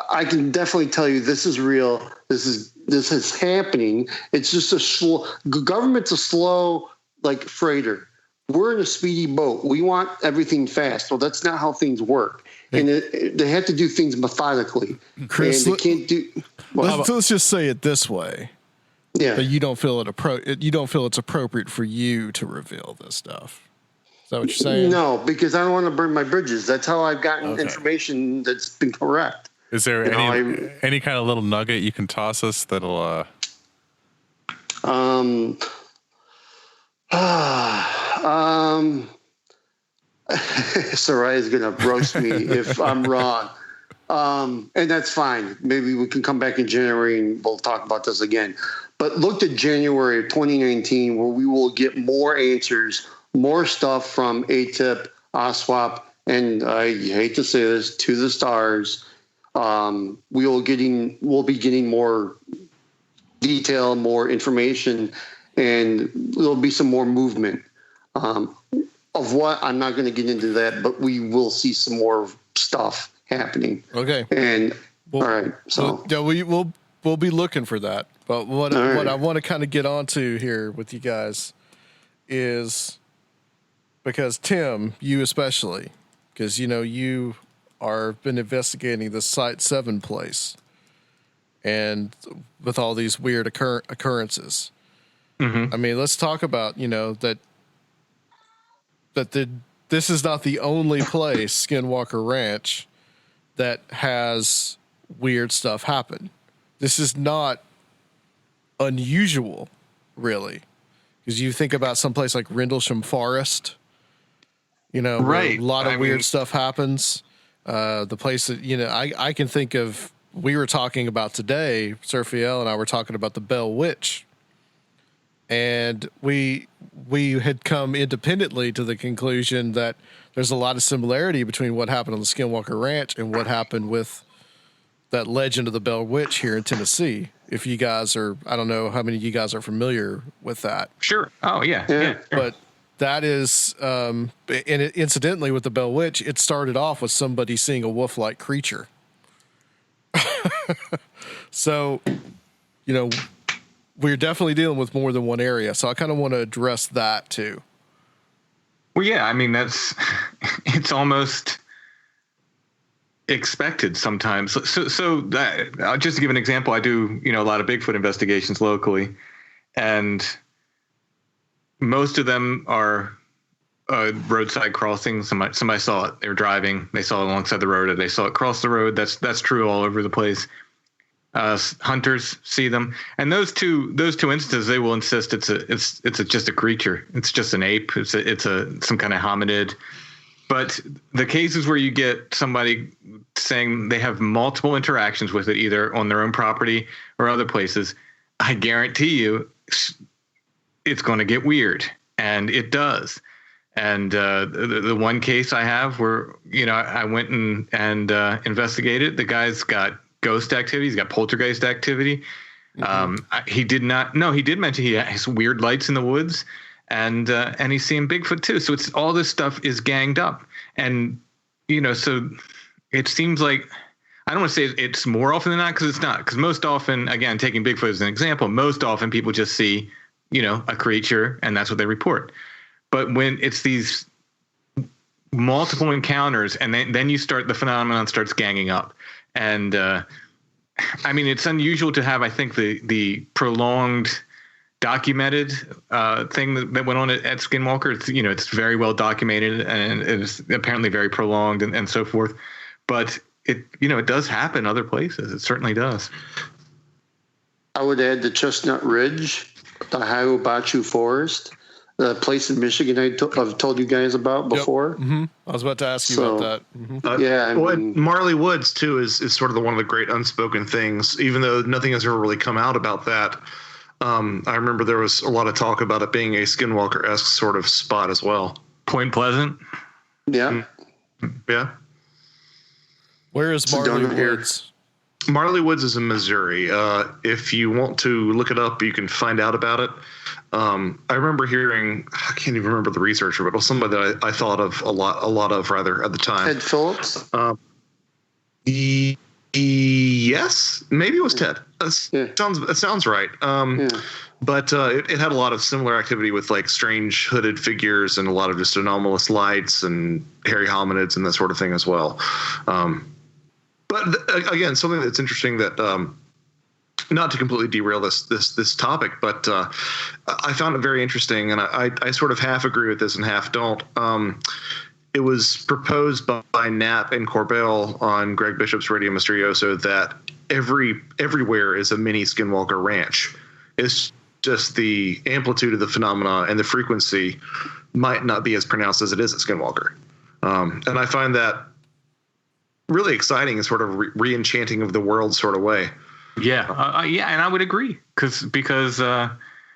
I can definitely tell you this is real. This is happening. It's just a slow. Government's a slow like freighter. We're in a speedy boat. We want everything fast. Well, that's not how things work. And they have to do things methodically. Chris, and they can't do. Well, let's just say it this way. Yeah. But you don't feel you don't feel it's appropriate for you to reveal this stuff. Is that what you're saying? No, because I don't want to burn my bridges. That's how I've gotten information that's been correct. Is there any kind of little nugget you can toss us that'll? Seriah is gonna roast me if I'm wrong, and that's fine. Maybe we can come back in January and we'll talk about this again. But look to January of 2019, where we will get more answers, more stuff from ATIP, OSWAP, and I hate to say this, to the stars. We'll be getting more detail, more information, and there'll be some more movement. Of what, I'm not going to get into that, but we will see some more stuff happening. Okay. And all right, so yeah, we'll be looking for that. But what I want to kind of get onto here with you guys is because Tim, you especially, because you are been investigating the Site 7 place, and with all these weird occurrences. Mm-hmm. I mean, let's talk about this is not the only place, Skinwalker Ranch, that has weird stuff happen. This is not unusual, really, because you think about someplace like Rendlesham Forest, right? Where a lot of weird stuff happens. The place that I can think of. We were talking about today. Serfiel and I were talking about the Bell Witch. And we had come independently to the conclusion that there's a lot of similarity between what happened on the Skinwalker Ranch and what happened with that legend of the Bell Witch here in Tennessee. If you guys are, I don't know how many of you guys are familiar with that. Sure. Oh, yeah. Sure. But that is, and incidentally with the Bell Witch, it started off with somebody seeing a wolf-like creature. So, we're definitely dealing with more than one area. So I kind of want to address that too. Well, yeah, I mean, it's almost expected sometimes. So just to give an example, I do, a lot of Bigfoot investigations locally, and most of them are roadside crossings. Somebody saw it. They were driving. They saw it alongside the road, or they saw it cross the road. That's true all over the place. Hunters see them, and those two instances, they will insist it's just a creature. It's just an ape. It's some kind of hominid. But the cases where you get somebody saying they have multiple interactions with it, either on their own property or other places, I guarantee you, it's going to get weird, and it does. And the one case I have where I went and investigated, the guy's got ghost activity. He's got poltergeist activity. Mm-hmm. He did mention he has weird lights in the woods, and he's seeing Bigfoot too. So it's all this stuff is ganged up, and so it seems like, I don't want to say it's more often than not, because it's not. Because most often, again, taking Bigfoot as an example, most often people just see a creature, and that's what they report. But when it's these multiple encounters, and then the phenomenon starts ganging up. And I mean, it's unusual to have, I think, the prolonged documented thing that went on at Skinwalker. It's very well documented, and it's apparently very prolonged and so forth. But it does happen other places. It certainly does. I would add the Chestnut Ridge, the Hiawabachu Forest, the place in Michigan I've told you guys about before. Yep. Mm-hmm. I was about to ask you about that. Mm-hmm. Marley Woods too is sort of one of the great unspoken things, even though nothing has ever really come out about that. I remember there was a lot of talk about it being a Skinwalker-esque sort of spot as well. Point Pleasant. Yeah. Yeah. Where is Marley Woods? Marley Woods is in Missouri. If you want to look it up, you can find out about it. I remember hearing, I can't even remember the researcher, but it was somebody that I thought of a lot of rather at the time. Ted Phillips? Yes, maybe it was Ted. It sounds right. But it had a lot of similar activity with like strange hooded figures and a lot of just anomalous lights and hairy hominids and that sort of thing as well. Again, something that's interesting that not to completely derail this topic, but I found it very interesting, and I sort of half agree with this and half don't. It was proposed by Knapp and Corbell on Greg Bishop's Radio Mysterioso that everywhere is a mini Skinwalker Ranch. It's just the amplitude of the phenomena and the frequency might not be as pronounced as it is at Skinwalker. And I find that really exciting and sort of re-enchanting of the world sort of way. Yeah, and I would agree because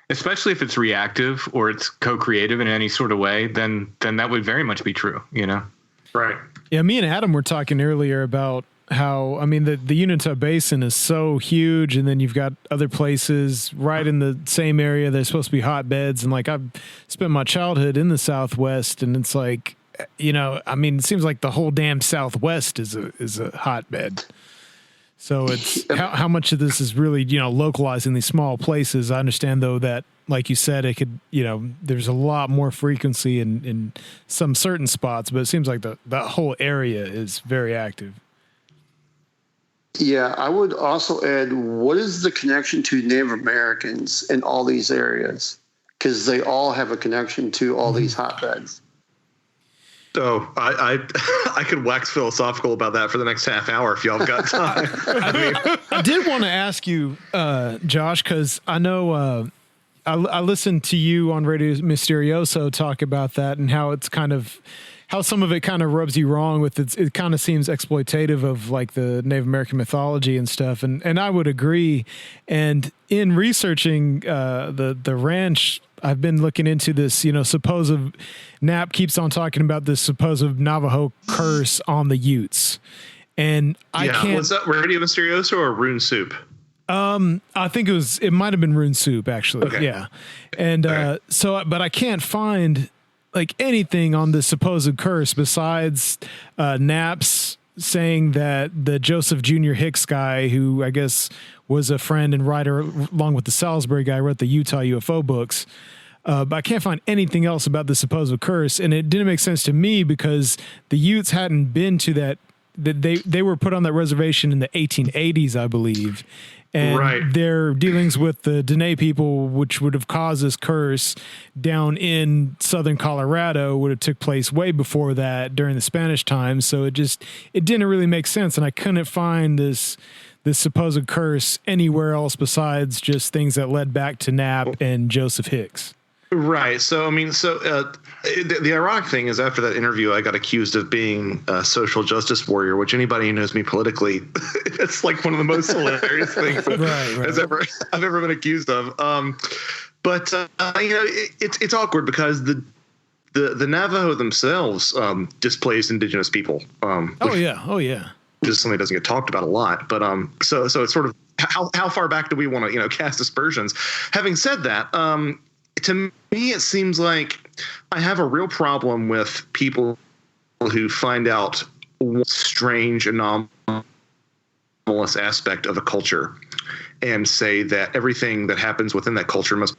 especially if it's reactive or it's co-creative in any sort of way, then that would very much be true, you know? Right. Yeah, me and Adam were talking earlier about how, I mean, the Uinta Basin is so huge, and then you've got other places right in the same area. They're supposed to be hotbeds, and like I've spent my childhood in the Southwest, and it's like, you know, I mean, it seems like the whole damn Southwest is a hotbed. So it's how much of this is really, you know, localized in these small places. I understand though that, like you said, it could, you know, there's a lot more frequency in some certain spots, but it seems like the whole area is very active. Yeah, I would also add, what is the connection to Native Americans in all these areas? Because they all have a connection to all these hotbeds. Oh, I could wax philosophical about that for the next half hour if y'all have got time. I did want to ask you, Josh, because I know I listened to you on Radio Mysterioso talk about that and how it's kind of how some of it kind of rubs you wrong with it. It kind of seems exploitative of like the Native American mythology and stuff, and I would agree. And in researching the ranch, I've been looking into this, you know, supposed Knapp keeps on talking about this supposed Navajo curse on the Utes. And I can't. Was that Radio Mysterioso or Rune Soup? I think it might've been Rune Soup actually. Okay. Yeah. And, but I can't find like anything on this supposed curse besides, Knapp's saying that the Joseph Jr. Hicks guy, who I guess was a friend and writer along with the Salisbury guy, wrote the Utah UFO books. But I can't find anything else about the supposed curse. And it didn't make sense to me because the Utes hadn't been to that they were put on that reservation in the 1880s, I believe. And their dealings with the Dene people, which would have caused this curse down in southern Colorado, would have took place way before that during the Spanish times. So it didn't really make sense. And I couldn't find this supposed curse anywhere else besides just things that led back to Knapp and Joseph Hicks. Right. So, I mean, the ironic thing is after that interview, I got accused of being a social justice warrior, which anybody who knows me politically, it's like one of the most hilarious things I've ever been accused of. But you know, it's awkward because the Navajo themselves displaced indigenous people. Oh yeah. Just something that doesn't get talked about a lot. But so it's sort of how far back do we want to, you know, cast aspersions? Having said that, to me, it seems like I have a real problem with people who find out one strange, anomalous aspect of a culture and say that everything that happens within that culture must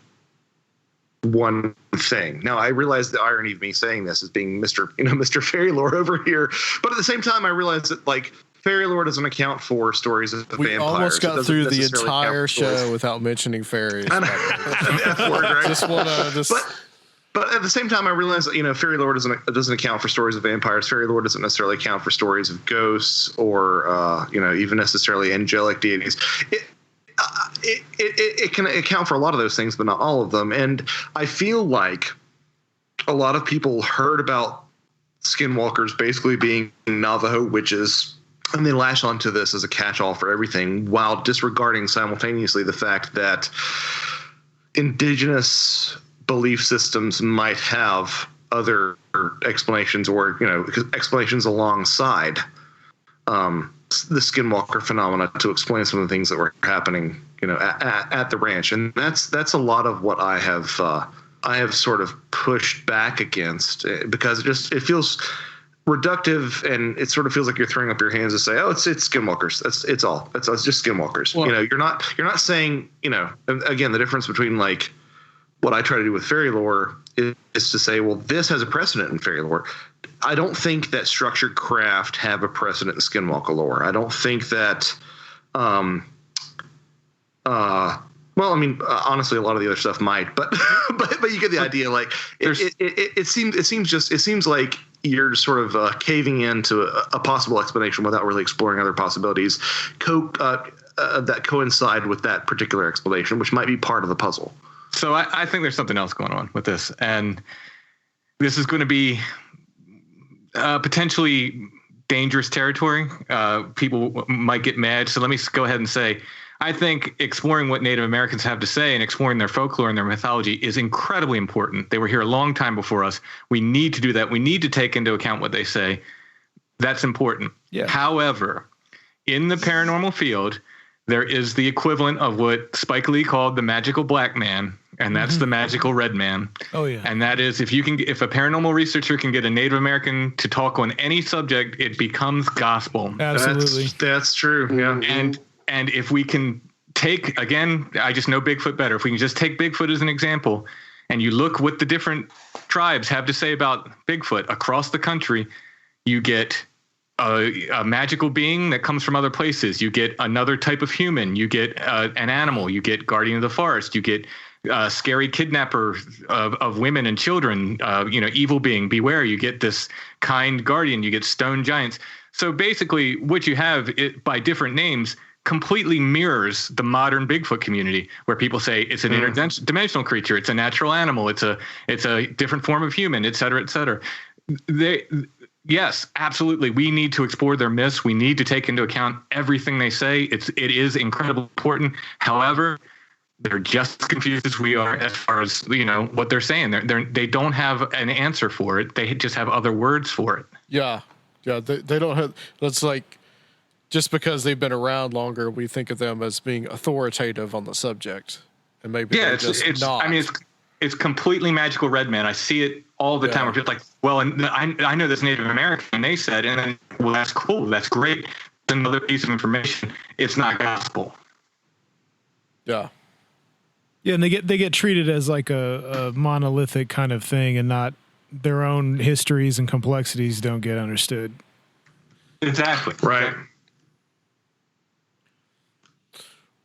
be one thing. Now, I realize the irony of me saying this is being Mr. Fairy Lore over here, but at the same time, I realize that like fairy lore doesn't account for stories of vampires. We almost got through the entire show without mentioning fairies. But at the same time, I realize that, you know, fairy lore doesn't account for stories of vampires. Fairy lore doesn't necessarily account for stories of ghosts or you know, even necessarily angelic deities. It can account for a lot of those things, but not all of them. And I feel like a lot of people heard about skinwalkers basically being Navajo witches, and they lash onto this as a catch-all for everything while disregarding simultaneously the fact that indigenous belief systems might have other explanations or, you know, explanations alongside. the Skinwalker phenomena to explain some of the things that were happening, at the ranch, and that's a lot of what I have sort of pushed back against, because it feels reductive, and it sort of feels like you're throwing up your hands to say, oh, it's Skinwalkers. It's just Skinwalkers. Well, you're not saying, again, the difference between like what I try to do with fairy lore is to say, well, this has a precedent in fairy lore. I don't think that structured craft have a precedent in Skinwalker lore. I don't think that, honestly, a lot of the other stuff might, but you get the idea. Like it seems like you're just sort of caving into a possible explanation without really exploring other possibilities that coincide with that particular explanation, which might be part of the puzzle. So I think there's something else going on with this, and this is going to be potentially dangerous territory. People might get mad. So let me go ahead and say, I think exploring what Native Americans have to say and exploring their folklore and their mythology is incredibly important. They were here a long time before us. We need to do that. We need to take into account what they say. That's important. Yeah. However, in the paranormal field, there is the equivalent of what Spike Lee called the magical black man, and that's the magical red man. Oh yeah. And that is, if a paranormal researcher can get a Native American to talk on any subject, it becomes gospel. Absolutely. That's true. Yeah. And if we can take, again, I just know Bigfoot better. If we can just take Bigfoot as an example, and you look what the different tribes have to say about Bigfoot across the country, you get a magical being that comes from other places. You get another type of human. You get an animal. You get guardian of the forest. You get scary kidnapper of women and children. Evil being, beware. You get this kind guardian. You get stone giants. So basically, what you have by different names completely mirrors the modern Bigfoot community, where people say it's an interdimensional creature, it's a natural animal, it's a different form of human, et cetera, et cetera. Yes, absolutely. We need to explore their myths. We need to take into account everything they say. It is incredibly important. However, they're just as confused as we are as far as what they're saying. They don't have an answer for it. They just have other words for it. Yeah. They don't have. That's like, just because they've been around longer, we think of them as being authoritative on the subject, and maybe they're just not. I mean, it's completely magical red man. I see it all the time. Where people are like, well, and I know this Native American, and they said, and then, well, that's cool, that's great. Another piece of information. It's not gospel. Yeah. Yeah, and they get treated as like a monolithic kind of thing, and not their own histories and complexities don't get understood. Exactly. Right.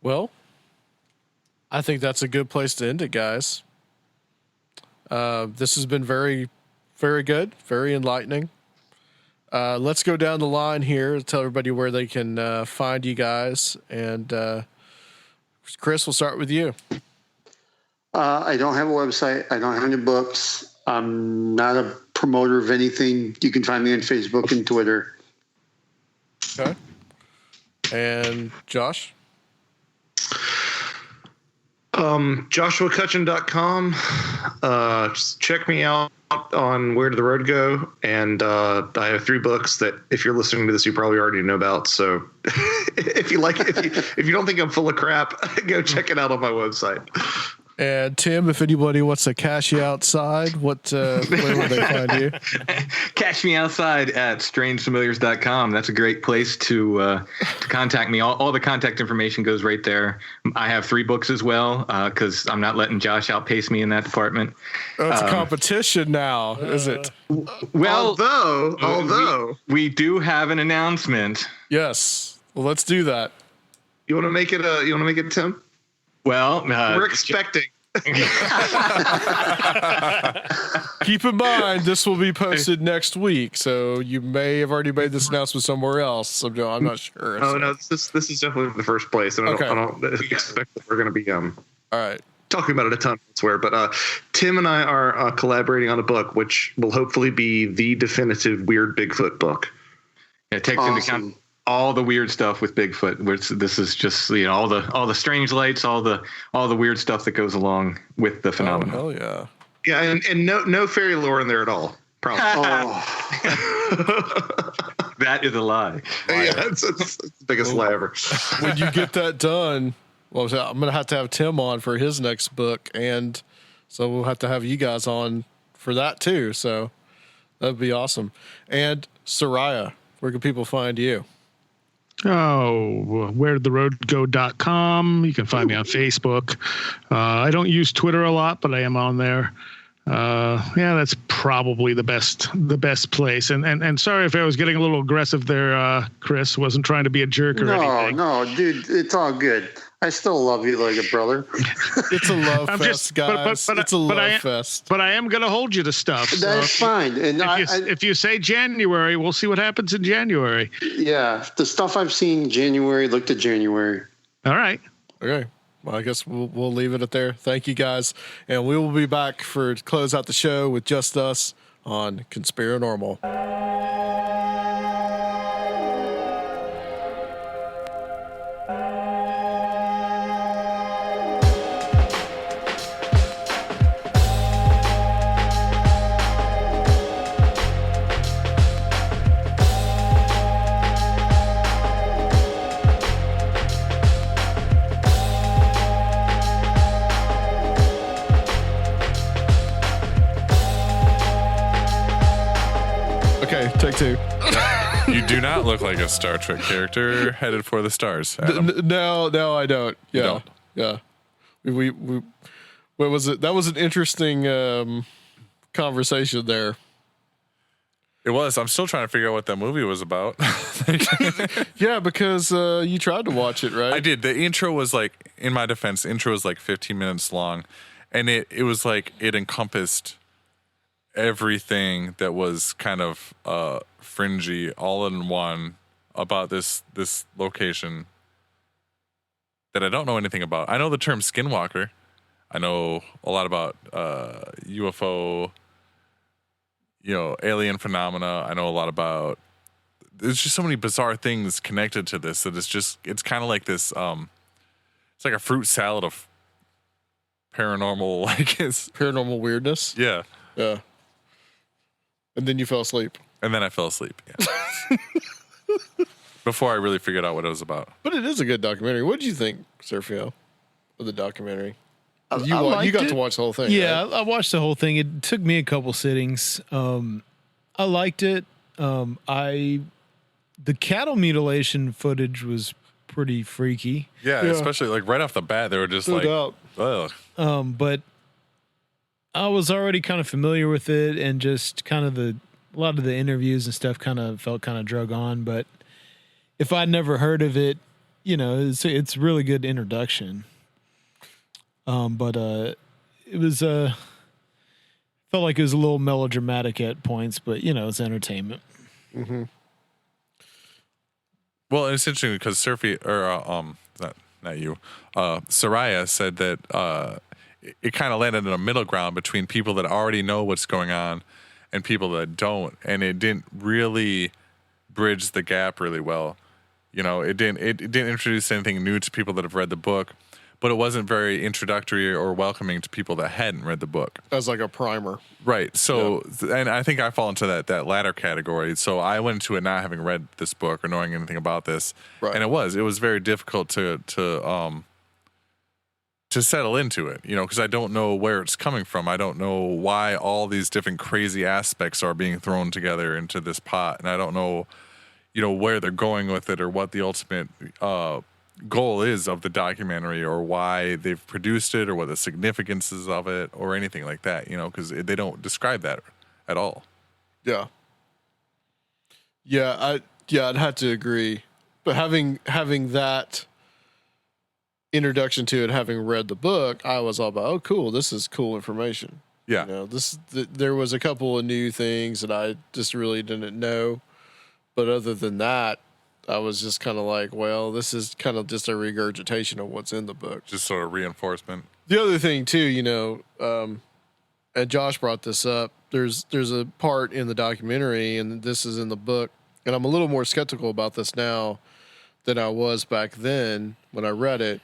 Well, I think that's a good place to end it, guys. This has been very, very good, very enlightening. Let's go down the line here, tell everybody where they can find you guys. And Chris, we'll start with you. I don't have a website. I don't have any books. I'm not a promoter of anything. You can find me on Facebook and Twitter. Okay. And Josh? JoshuaCutchin.com. Just check me out on Where Did the Road Go? And I have 3 books that, if you're listening to this, you probably already know about. So if you don't think I'm full of crap, go check it out on my website. And Tim, if anybody wants to cash you outside, where will they find you? Cash me outside at strangefamiliars.com. That's a great place to contact me. All the contact information goes right there. I have 3 books as well, because I'm not letting Josh outpace me in that department. Oh, it's a competition now, is it? Well, although we do have an announcement. Yes. Well, let's do that. You want to make it Tim? Well, we're expecting. Keep in mind, this will be posted next week, so you may have already made this announcement somewhere else. So I'm not sure. Oh, no, this is definitely the first place, and I don't expect that we're going to be all right, talking about it a ton elsewhere. But Tim and I are collaborating on a book, which will hopefully be the definitive weird Bigfoot book. It takes into account all the weird stuff with Bigfoot. This is just all the strange lights, all the weird stuff that goes along with the phenomenon. Oh, hell yeah. Yeah, and no fairy lore in there at all. Probably. That is a lie. Yeah, that's the biggest lie ever. When you get that done, well, I'm going to have Tim on for his next book. And so we'll have to have you guys on for that too. So that'd be awesome. And Seriah, where can people find you? Oh, where'dtheroadgo.com. You can find me on Facebook. I don't use Twitter a lot, but I am on there. Yeah, that's probably the best place. And sorry if I was getting a little aggressive there, Chris. Wasn't trying to be a jerk or anything. No, dude, it's all good. I still love you like a brother. It's a love fest, guys. It's a love fest. But I am going to hold you to stuff. That's fine. And if you say January, we'll see what happens in January. Yeah, the stuff I've seen January, looked at January. All right. Okay. Well, I guess we'll leave it at there. Thank you, guys. And we will be back to close out the show with just us on Conspirinormal. Okay, take two. You do not look like a Star Trek character headed for the stars, Adam. No, I don't. Yeah, You don't. yeah. We what was it? That was an interesting conversation there. It was. I'm still trying to figure out what that movie was about. Yeah, because you tried to watch it, right? I did. The intro was like, in my defense, the intro was like 15 minutes long. And it was like, it encompassed everything that was kind of fringy all in one about this location that I don't know anything about. I know the term Skinwalker. I know a lot about UFO, alien phenomena. I know a lot about, there's just so many bizarre things connected to this that it's kind of like this, it's like a fruit salad of paranormal, paranormal weirdness. Yeah. Yeah. And then you fell asleep. And then I fell asleep. Yeah. Before I really figured out what it was about. But it is a good documentary. What did you think, Sergio, of the documentary? You got to watch the whole thing. Yeah, right? I watched the whole thing. It took me a couple sittings. I liked it. The cattle mutilation footage was pretty freaky. Yeah, especially like right off the bat, they were just Stood like, out. ugh. But I was already kind of familiar with it, and just kind of a lot of the interviews and stuff kind of felt kind of drug on. But if I'd never heard of it, it's a really good introduction. But it was felt like it was a little melodramatic at points, but it's entertainment. Mm-hmm. Well, it's interesting because Seriah said that it kind of landed in a middle ground between people that already know what's going on and people that don't, and it didn't really bridge the gap really well. It didn't introduce anything new to people that have read the book, but it wasn't very introductory or welcoming to people that hadn't read the book. As like a primer. Right. So, and I think I fall into that latter category. So I went into it not having read this book or knowing anything about this. Right. And it was very difficult to settle into it, because I don't know where it's coming from. I don't know why all these different crazy aspects are being thrown together into this pot. And I don't know, where they're going with it or what the ultimate goal is of the documentary or why they've produced it or what the significance is of it or anything like that, because they don't describe that at all. Yeah. Yeah, I'd have to agree. But having that introduction to it, having read the book, I was all about, oh, cool, this is cool information. Yeah. There was a couple of new things that I just really didn't know. But other than that, I was just kind of like, well, this is kind of just a regurgitation of what's in the book. Just sort of reinforcement. The other thing too, and Josh brought this up, there's a part in the documentary, and this is in the book, and I'm a little more skeptical about this now than I was back then when I read it,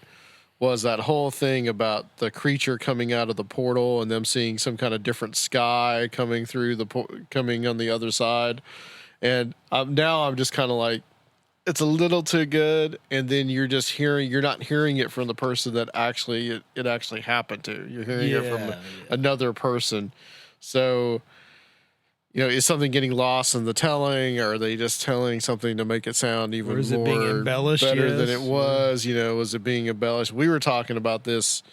was that whole thing about the creature coming out of the portal and them seeing some kind of different sky coming through coming on the other side. And now I'm just kind of like, it's a little too good, and then you're not hearing it from the person that actually it actually happened to. You're hearing it from another person. So, is something getting lost in the telling, or are they just telling something to make it sound even it more being embellished? Better than it was? Was it being embellished? We were talking about this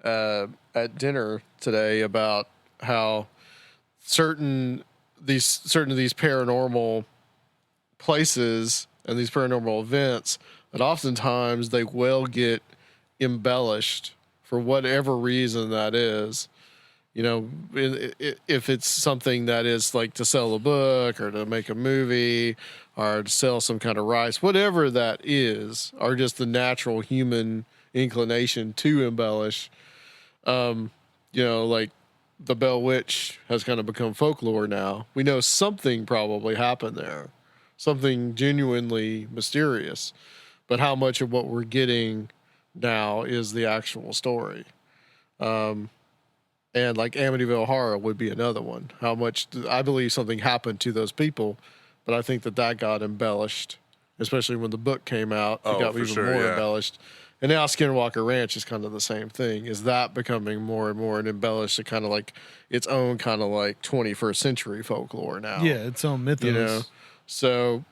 at dinner today about how certain of these paranormal places and these paranormal events, that oftentimes they will get embellished for whatever reason that is. If it's something that is like to sell a book or to make a movie or to sell some kind of rice, whatever that is, or just the natural human inclination to embellish. Like the Bell Witch has kind of become folklore now. We know something probably happened there. Something genuinely mysterious, but how much of what we're getting now is the actual story? And like Amityville Horror would be another one. How much I believe something happened to those people, but I think that got embellished, especially when the book came out. It got even more embellished. And now Skinwalker Ranch is kind of the same thing. Is that becoming more and more embellished to kind of like its own kind of like 21st century folklore now? Yeah, its own mythos. So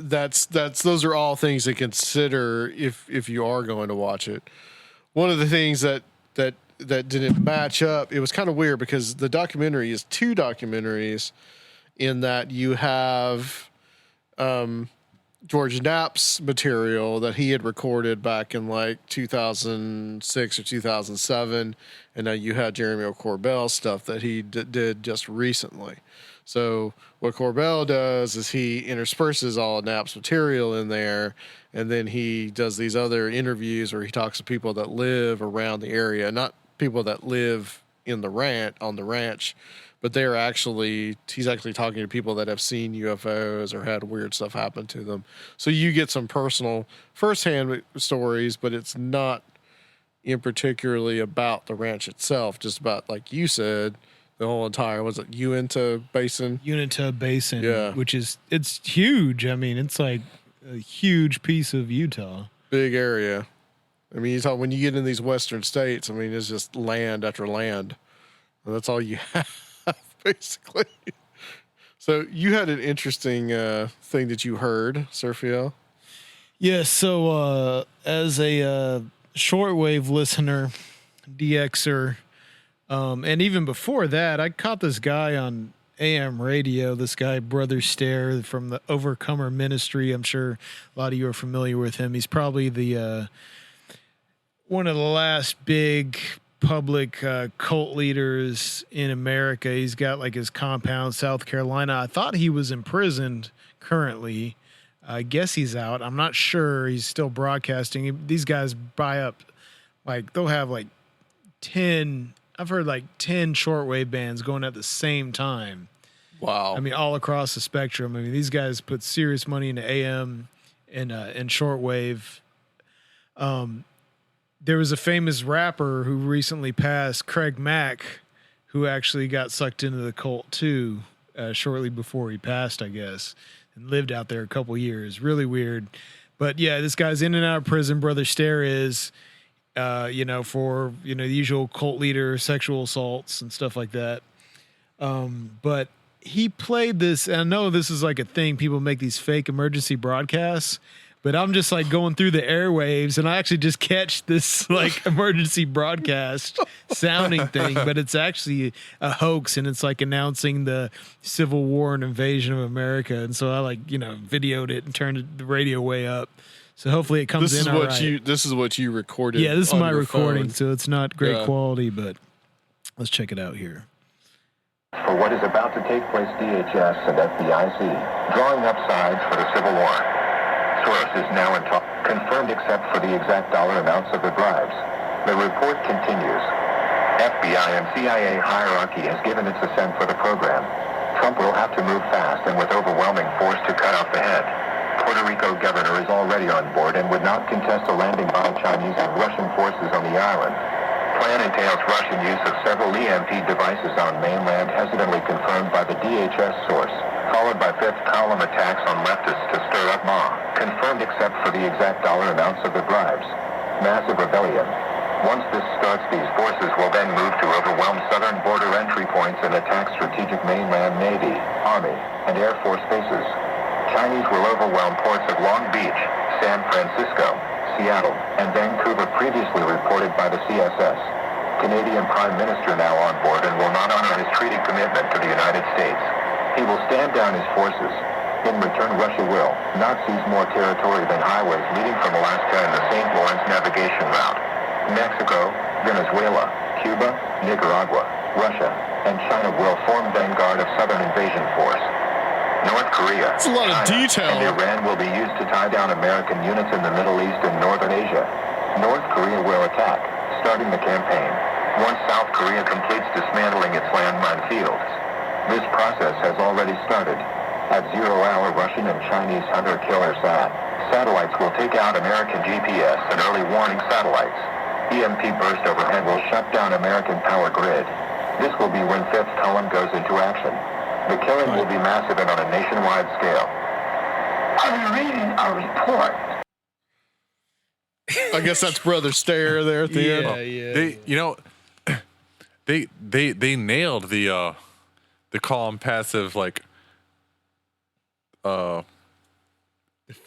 those are all things to consider if you are going to watch it. One of the things that didn't match up, it was kind of weird because the documentary is two documentaries in that you have George Knapp's material that he had recorded back in like 2006 or 2007, and now you had Jeremy Corbell's stuff that he did just recently. So what Corbell does is he intersperses all of Knapp's material in there, and then he does these other interviews where he talks to people that live around the area, not people that live on the ranch, but he's actually talking to people that have seen UFOs or had weird stuff happen to them. So you get some personal firsthand stories, but it's not in particularly about the ranch itself, just about, like you said, the whole entire, was it Uinta Basin? Uinta Basin, yeah. Which is, it's huge. I mean, it's like a huge piece of Utah. Big area. I mean, when you get in these western states, I mean, it's just land after land. And that's all you have, basically. So you had an interesting thing that you heard, Sergio. Yeah, so as a shortwave listener, DXer, and even before that, I caught this guy on AM radio, this guy, Brother Stare from the Overcomer Ministry. I'm sure a lot of you are familiar with him. He's probably the one of the last big public cult leaders in America. He's got like his compound, South Carolina. I thought he was imprisoned currently. I guess he's out. I'm not sure. He's still broadcasting. These guys buy up, like, they'll have like 10... I've heard like 10 shortwave bands going at the same time. Wow. I mean, all across the spectrum. I mean, these guys put serious money into AM and shortwave. There was a famous rapper who recently passed, Craig Mack, who actually got sucked into the cult too, shortly before he passed, I guess, and lived out there a couple years. Really weird. But yeah, this guy's in and out of prison. Brother Stare is... for, the usual cult leader, sexual assaults and stuff like that. But he played this, and I know this is like a thing. People make these fake emergency broadcasts, but I'm just like going through the airwaves and I actually just catch this like emergency broadcast sounding thing, but it's actually a hoax and it's like announcing the Civil War and invasion of America. And so I videoed it and turned the radio way up. So hopefully it comes in all right. This is what you recorded. Yeah, this is my recording, phone. so it's not great quality, but let's check it out here. For what is about to take place, DHS and FBIC drawing up sides for the Civil War. Source is now in talk, confirmed except for the exact dollar amounts of the bribes. The report continues. FBI and CIA hierarchy has given its assent for the program. Trump will have to move fast and with overwhelming force to cut off the head. Puerto Rico governor is already on board and would not contest a landing by Chinese and Russian forces on the island. Plan entails Russian use of several EMP devices on mainland, hesitantly confirmed by the DHS source, followed followed by fifth column attacks on leftists to stir up Ma. Confirmed except for the exact dollar amounts of the bribes. Massive rebellion. Once this starts, these forces will then move to overwhelm southern border entry points and attack strategic mainland Navy, Army, and Air Force bases. Chinese will overwhelm ports of Long Beach, San Francisco, Seattle, and Vancouver, previously reported by the CSS. Canadian Prime Minister now on board and will not honor his treaty commitment to the United States. He will stand down his forces. In return, Russia will not seize more territory than highways leading from Alaska and the St. Lawrence navigation route. Mexico, Venezuela, Cuba, Nicaragua, Russia, and China will form vanguard of Southern Invasion Force. North Korea, That's a lot of detail. and Iran will be used to tie down American units in the Middle East and Northern Asia. North Korea will attack, starting the campaign, once South Korea completes dismantling its landmine fields. This process has already started. At 0 hour, Russian and Chinese hunter-killer satellites will take out American GPS and early warning satellites. EMP burst overhead will shut down American power grid. This will be when fifth column goes into action. The killing will be massive and on a nationwide scale. I'm reading a report. I guess that's Brother Stare there at the end. They, you know, they nailed the calm, passive, like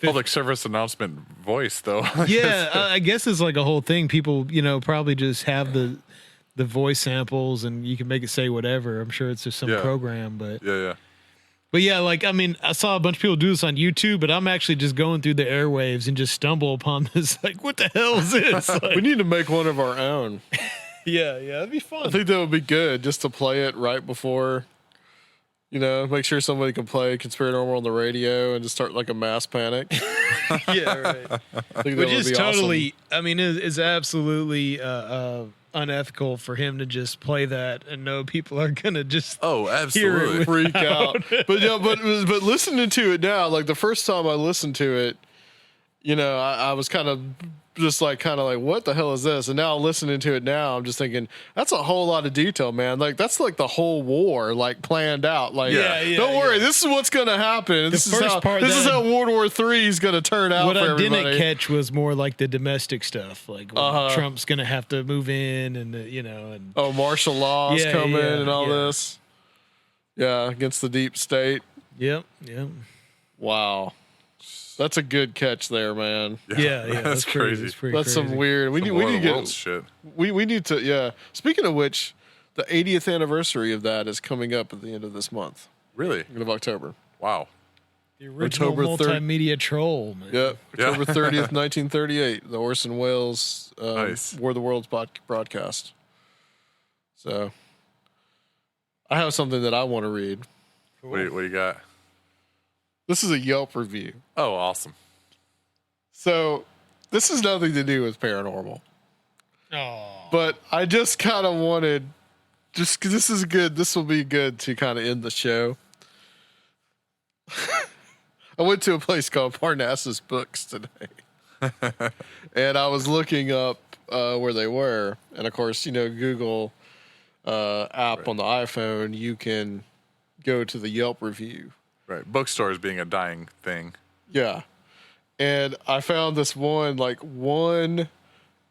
public service announcement voice, though. Yeah, I guess it's like a whole thing. People, probably just have the voice samples and you can make it say whatever. I'm sure it's just some program, but yeah. But yeah, like, I mean, I saw a bunch of people do this on YouTube, but I'm actually just going through the airwaves and just stumble upon this. Like, what the hell is this? Like, We need to make one of our own. yeah, that'd be fun. I think that would be good just to play it right before, make sure somebody can play Conspirinormal on the radio and just start like a mass panic. Yeah, right. I think that Which would is be totally, I mean, it's absolutely unethical for him to just play that and know people are gonna just absolutely freak out. But listening to it now, like the first time I listened to it, I was kind of like what the hell is this? And now listening to it now, I'm just thinking that's a whole lot of detail, man. Like that's like the whole war like planned out. Like don't worry, this is what's gonna happen. This is how World War III is gonna turn out. What for I everybody. didn't catch was more like the domestic stuff, like when Trump's gonna have to move in and and martial law's coming and all this. Yeah, against the deep state. Yep. Wow. That's a good catch there, man. Yeah, that's crazy. That's crazy. some weird. We need to get shit. We need to. Yeah. Speaking of which, the 80th anniversary of that is coming up at the end of this month. Really? End of October. Wow. The original October multimedia troll, man. Yep. October 30th, 1938. The Orson Welles War of the Worlds broadcast. So, I have something that I want to read. Cool. What do you got? This is a Yelp review. Oh, awesome. So, this has nothing to do with paranormal. Oh. But I just kind of wanted, just because this is good, this will be good to kind of end the show. I went to a place called Parnassus Books today. And I was looking up where they were. And of course, Google app on the iPhone, you can go to the Yelp review. Right. Bookstores being a dying thing. Yeah. And I found this one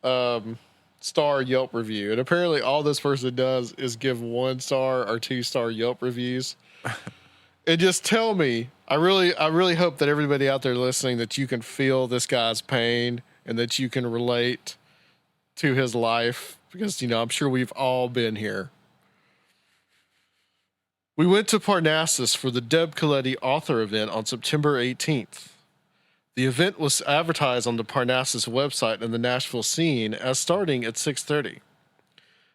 star Yelp review. And apparently all this person does is give 1-star or 2-star Yelp reviews. And just tell me, I really hope that everybody out there listening that you can feel this guy's pain and that you can relate to his life because, I'm sure we've all been here. We went to Parnassus for the Deb Coletti author event on September 18th. The event was advertised on the Parnassus website and the Nashville scene as starting at 6:30.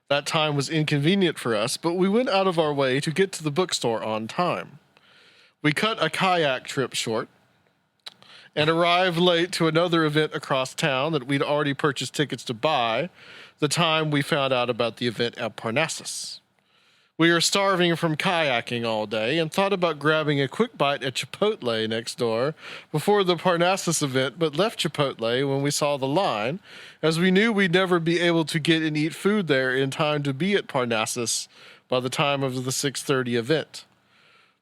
That time was inconvenient for us, but we went out of our way to get to the bookstore on time. We cut a kayak trip short and arrived late to another event across town that we'd already purchased tickets to buy the time we found out about the event at Parnassus. We were starving from kayaking all day and thought about grabbing a quick bite at Chipotle next door before the Parnassus event, but left Chipotle when we saw the line, as we knew we'd never be able to get and eat food there in time to be at Parnassus by the time of the 6:30 event.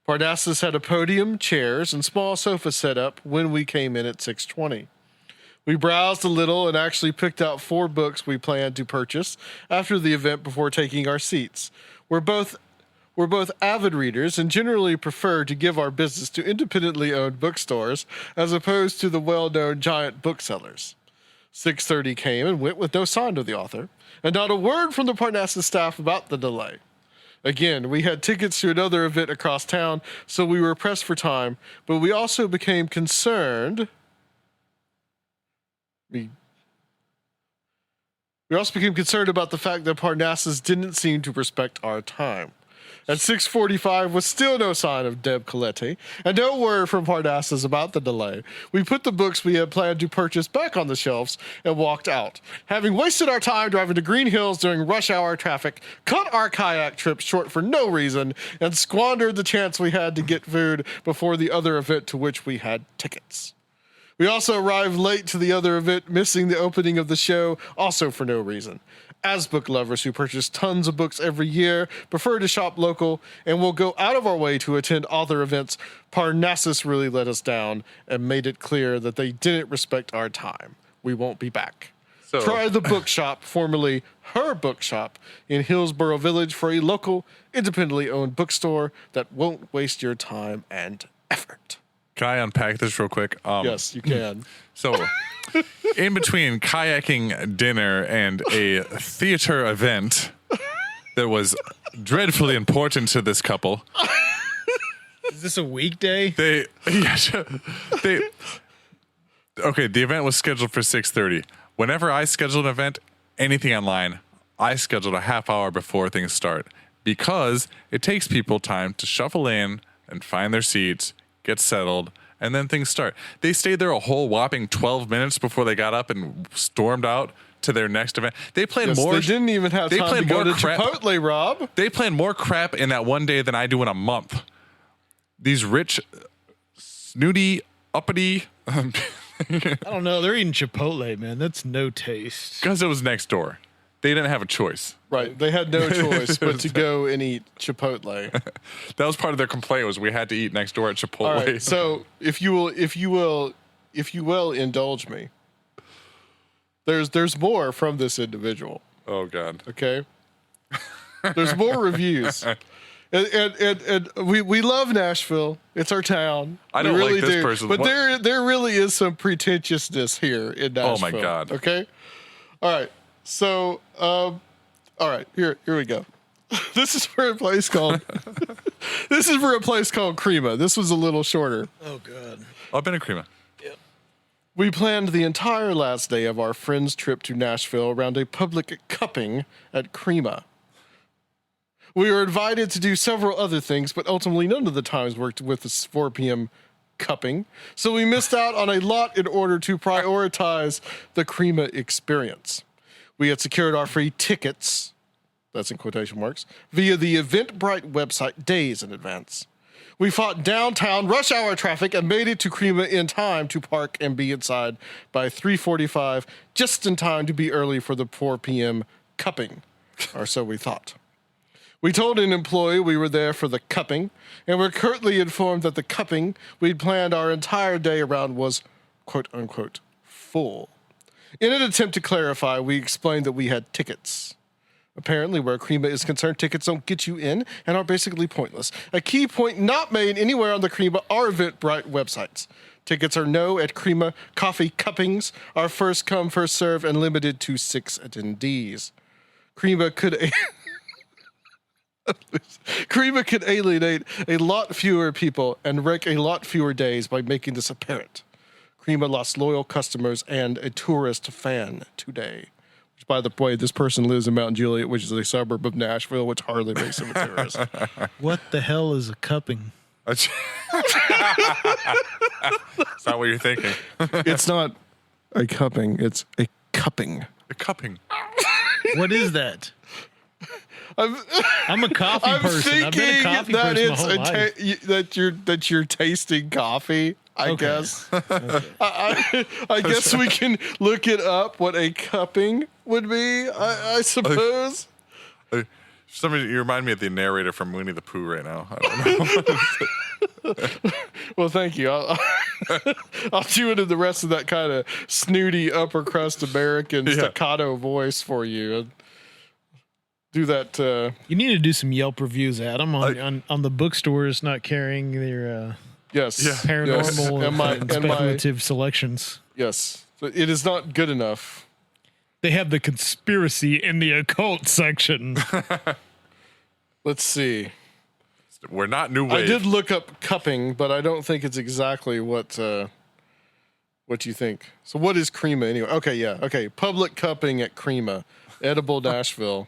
Parnassus had a podium, chairs, and small sofa set up when we came in at 6:20. We browsed a little and actually picked out 4 books we planned to purchase after the event before taking our seats. We're both avid readers and generally prefer to give our business to independently owned bookstores as opposed to the well-known giant booksellers. 6:30 came and went with no sign of the author, and not a word from the Parnassus staff about the delay. Again, we had tickets to another event across town, so we were pressed for time, but we also became concerned. We also became concerned about the fact that Parnassus didn't seem to respect our time. At 6:45 was still no sign of Deb Colette, and no word from Parnassus about the delay. We put the books we had planned to purchase back on the shelves and walked out. Having wasted our time driving to Green Hills during rush hour traffic, cut our kayak trip short for no reason, and squandered the chance we had to get food before the other event to which we had tickets. We also arrived late to the other event, missing the opening of the show, also for no reason. As book lovers who purchase tons of books every year, prefer to shop local, and will go out of our way to attend author events, Parnassus really let us down and made it clear that they didn't respect our time. We won't be back. So, try the bookshop, formerly Her Bookshop, in Hillsborough Village for a local, independently owned bookstore that won't waste your time and effort. Can I unpack this real quick? Yes, you can. So, in between kayaking dinner and a theater event that was dreadfully important to this couple. Is this a weekday? Okay, the event was scheduled for 6:30. Whenever I schedule an event, anything online, I scheduled a half hour before things start because it takes people time to shuffle in and find their seats, get settled, and then things start. They stayed there a whole whopping 12 minutes before they got up and stormed out to their next event. They planned more. They didn't even have time to go to Chipotle, Rob. They planned more crap in that one day than I do in a month. These rich, snooty, uppity. I don't know. They're eating Chipotle, man. That's no taste. Because it was next door. They didn't have a choice. Right. They had no choice but to go and eat Chipotle. That was part of their complaint was we had to eat next door at Chipotle. All right, so if you will indulge me, there's more from this individual. Oh God. Okay. There's more reviews. And we love Nashville. It's our town. I don't really like this person. But there really is some pretentiousness here in Nashville. Oh my God. Okay. All right. So, all right, here we go. This is for a place called Crema. This was a little shorter. Oh God. I've been to Crema. Yep. We planned the entire last day of our friend's trip to Nashville around a public cupping at Crema. We were invited to do several other things, but ultimately none of the times worked with this 4 p.m. cupping, so we missed out on a lot in order to prioritize the Crema experience. We had secured our free tickets, that's in quotation marks, via the Eventbrite website days in advance. We fought downtown rush hour traffic and made it to Crema in time to park and be inside by 3:45, just in time to be early for the 4 p.m. cupping, or so we thought. We told an employee we were there for the cupping, and we're currently informed that the cupping we'd planned our entire day around was, quote-unquote, full. In an attempt to clarify, we explained that we had tickets. Apparently, where Crema is concerned, tickets don't get you in and are basically pointless. A key point not made anywhere on the Crema or Eventbrite websites. Tickets are no at Crema. Coffee cuppings are first come, first serve, and limited to 6 attendees. Crema could alienate a lot fewer people and wreck a lot fewer days by making this apparent. Crema lost loyal customers and a tourist fan today. Which, by the way, this person lives in Mount Juliet, which is a suburb of Nashville, which hardly makes him a tourist. What the hell is a cupping? It's not what you're thinking. It's not a cupping. It's a cupping. A cupping. What is that? I'm a coffee person. I've been a coffee person my whole life. That you're tasting coffee. I guess. Okay. I guess we can look it up. What a cupping would be. I suppose. Somebody, you remind me of the narrator from Winnie the Pooh right now. I don't know. Well, thank you. I'll do it in the rest of that kind of snooty upper crust American staccato voice for you. Do that. You need to do some Yelp reviews, Adam, on the bookstores not carrying their paranormal and speculative selections. Yes, it is not good enough. They have the conspiracy in the occult section. Let's see. We're not new wave. I did look up cupping, but I don't think it's exactly what you think. So what is crema anyway? Okay, yeah. Okay, public cupping at crema, edible Nashville.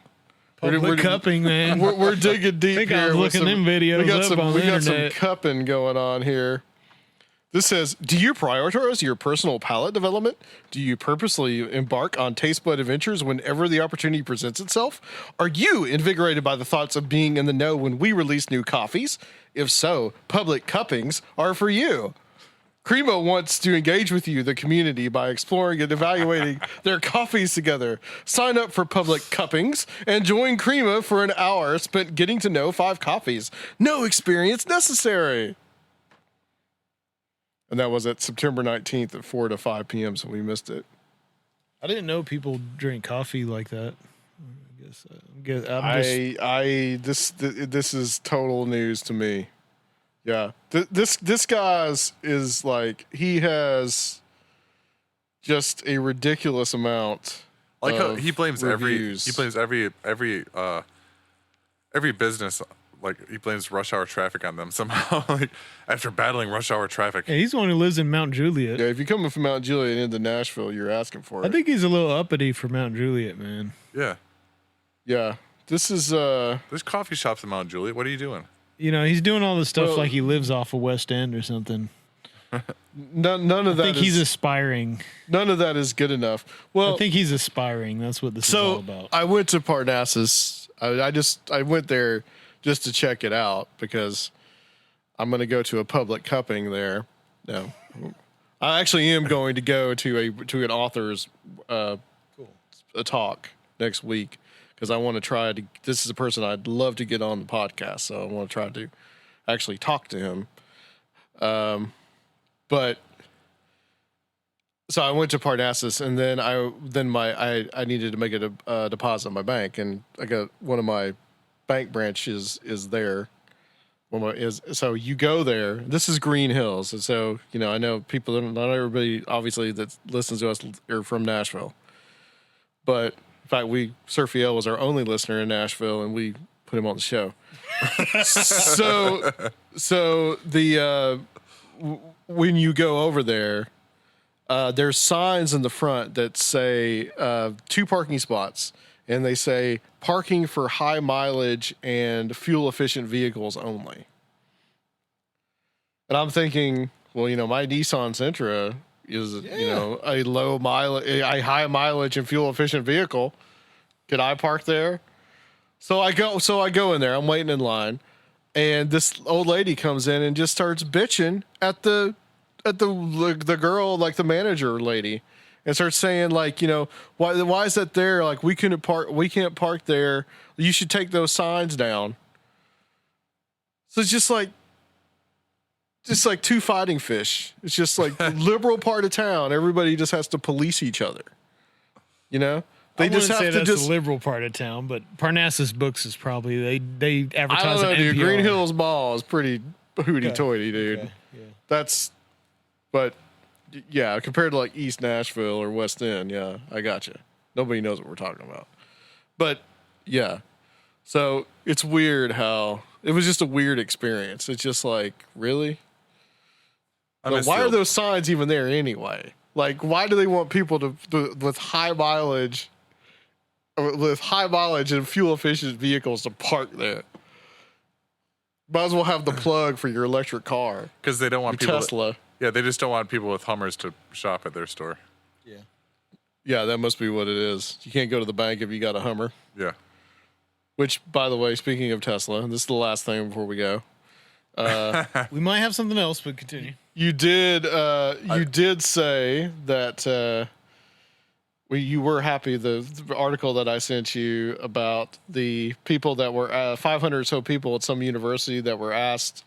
Public cupping, man. We're digging deep I think here. I was looking them videos we got up on the got some internet. cupping going on here. This says, do you prioritize your personal palate development? Do you purposely embark on taste bud adventures whenever the opportunity presents itself? Are you invigorated by the thoughts of being in the know when we release new coffees? If so, public cuppings are for you. Crema wants to engage with you, the community, by exploring and evaluating their coffees together. Sign up for public cuppings and join Crema for an hour spent getting to know 5 coffees. No experience necessary. And that was at September 19th at 4 to 5 p.m., so we missed it. I didn't know people drink coffee like that. This is total news to me. Yeah, this guy's is like, he has just a ridiculous amount. Like of he blames reviews. every business. Like he blames rush hour traffic on them somehow. Like after battling rush hour traffic. Yeah, he's the one who lives in Mount Juliet. Yeah, if you're coming from Mount Juliet into Nashville, you're asking for it. I think he's a little uppity for Mount Juliet, man. Yeah. Yeah. This is There's coffee shops in Mount Juliet. What are you doing? You know, he's doing all this stuff like he lives off of West End or something. None of that. I think he's aspiring. None of that is good enough. Well, I think he's aspiring. That's what this is all about. I went to Parnassus. I went there just to check it out because I'm going to go to a public cupping there. No, I actually am going to go to an author's a talk next week because I want to try to. This is a person I'd love to get on the podcast, so I want to try to actually talk to him. But so I went to Parnassus, and then I needed to make a deposit in my bank, and I got one of my bank branches is there. So you go there. This is Green Hills, and so I know people. Not everybody, obviously, that listens to us are from Nashville, but in fact, Surfiel was our only listener in Nashville, and we put him on the show. so the when you go over there, there's signs in the front that say 2 parking spots. And they say parking for high mileage and fuel efficient vehicles only. And I'm thinking, well, my Nissan Sentra is, a low mileage, a high mileage and fuel efficient vehicle. Could I park there? So I go in there. I'm waiting in line, and this old lady comes in and just starts bitching at the girl, like the manager lady. And starts saying why is that there? Like we can't park there. You should take those signs down. So it's just like 2 fighting fish. It's just like the liberal part of town. Everybody just has to police each other. They just have to the liberal part of town, but Parnassus Books is probably they advertise. I don't know, dude. NPR. Green Hills Mall is pretty hooty-toity, dude. Okay. Yeah. But. Yeah, compared to like East Nashville or West End, yeah, I got you. Nobody knows what we're talking about. But yeah, so it's weird how it was just a weird experience. It's just like, really? Why are those signs even there anyway? Like, why do they want people with high mileage and fuel efficient vehicles to park there? Might as well have the plug for your electric car. Because they don't want your people. Tesla. Yeah, they just don't want people with Hummers to shop at their store. Yeah. Yeah, that must be what it is. You can't go to the bank if you got a Hummer. Yeah. Which, by the way, speaking of Tesla, this is the last thing before we go. We might have something else, but continue. You did say that You were happy the article that I sent you about the people that were 500 or so people at some university that were asked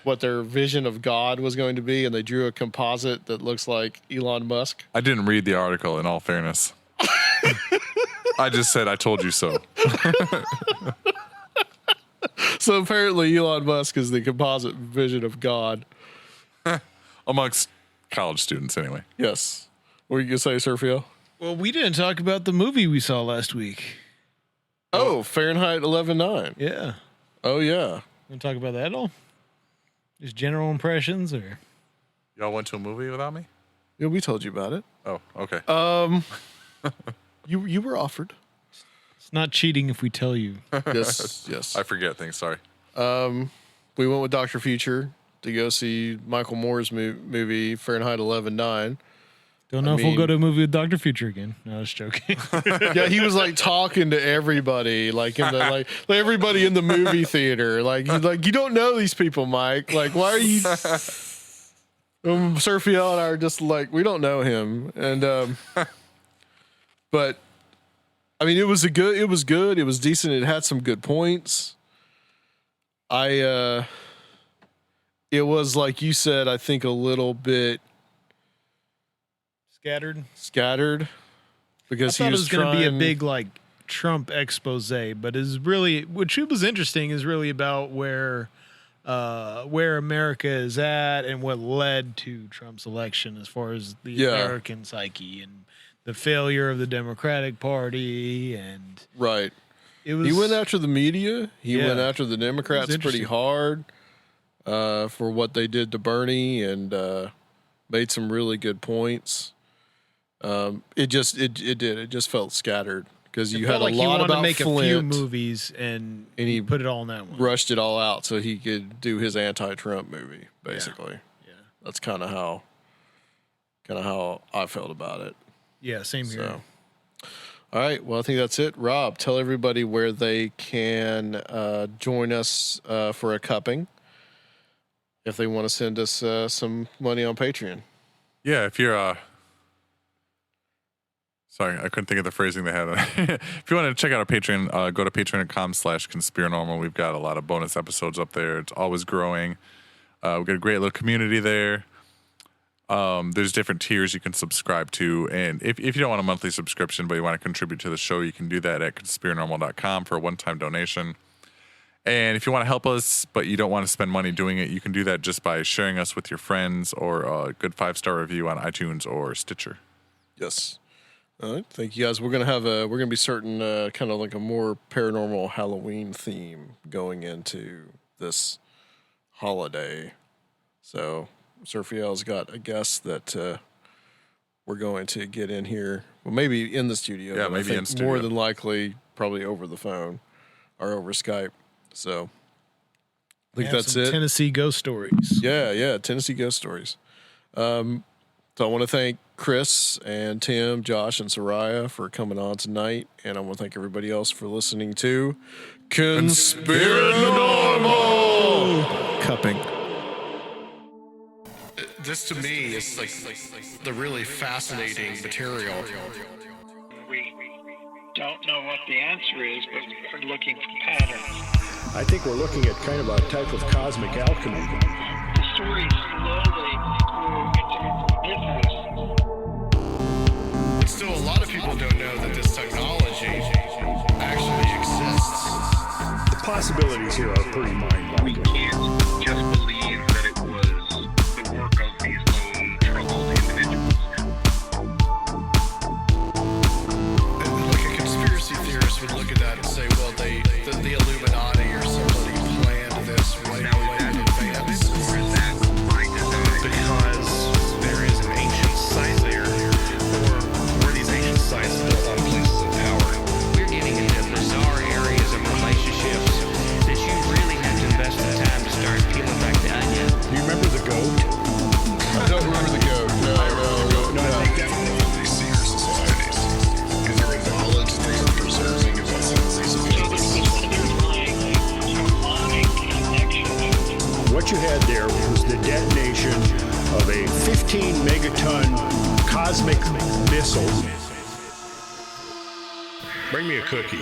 what their vision of God was going to be, and they drew a composite that looks like Elon Musk. I didn't read the article, in all fairness. I just said, I told you so. So apparently Elon Musk is the composite vision of God. Amongst college students, anyway. Yes. What were you going to say, Sergio? Well, we didn't talk about the movie we saw last week. Oh, Fahrenheit 11/9. Yeah. Oh, yeah. Want to talk about that at all? Just general impressions, or? Y'all went to a movie without me? Yeah, we told you about it. Oh, okay. You were offered. It's not cheating if we tell you. Yes. I forget things, sorry. We went with Dr. Future to go see Michael Moore's movie, Fahrenheit 11/9. Don't know if we'll go to a movie with Dr. Future again. No, I was joking. Yeah, he was like talking to everybody, like in the like everybody in the movie theater. Like you don't know these people, Mike. Like, why are you? Sergio and I are just like, we don't know him, and but I mean, it was good. It was decent. It had some good points. It was like you said, I think a little bit scattered because I thought he was it was going to be a big like Trump expose, but is really, which was interesting, is really about where America is at and what led to Trump's election as far as the American psyche and the failure of the Democratic Party. And right, it was, he went after the media. He went after the Democrats pretty hard for what they did to Bernie, and made some really good points. It just felt scattered because you had a lot about make Flint, a few movies and he put it all in that one. Rushed it all out so he could do his anti-Trump movie. Basically, yeah. That's kind of how I felt about it. Yeah, same here. So, all right, well, I think that's it. Rob, tell everybody where they can join us for a cupping if they want to send us some money on Patreon. Yeah, if you're sorry, I couldn't think of the phrasing they had. If you want to check out our Patreon, go to patreon.com/Conspirinormal. We've got a lot of bonus episodes up there. It's always growing. We've got a great little community there. There's different tiers you can subscribe to. And if you don't want a monthly subscription, but you want to contribute to the show, you can do that at conspirinormal.com for a one-time donation. And if you want to help us, but you don't want to spend money doing it, you can do that just by sharing us with your friends or a good 5-star review on iTunes or Stitcher. Yes. All right, thank you guys. We're gonna be certain kind of like a more paranormal Halloween theme going into this holiday. So Sergio's got a guest that we're going to get in here. Well, maybe in the studio. Yeah, maybe in studio. More than likely, probably over the phone or over Skype. So I think that's it. Tennessee ghost stories. Yeah, Tennessee ghost stories. So I want to thank Chris and Tim, Josh, and Seriah for coming on tonight. And I want to thank everybody else for listening to Conspirinormal Cupping. This to me is like the really fascinating material. We don't know what the answer is, but we're looking for patterns. I think we're looking at kind of a type of cosmic alchemy. The story slowly grew into business. Still, a lot of people don't know that this technology actually exists. The possibilities here are pretty mind-boggling. We can't just believe that it was the work of these lone troubled individuals. Like a conspiracy theorist would look at that and say, well, the Illuminati or somebody planned this right Now, is that advance or is that by design? Because there is an ancient site there, or were these ancient sites built on places of power? We're getting into bizarre areas of relationships that you really have to invest the time to start peeling back the onion. Do you remember the goat? I don't remember the goat. No. I think that These secret societies, is there a knowledge they are preserving of these Underlying harmonic connection. what you had there was the detonation of a 15 megaton cosmic missile Bring me a cookie.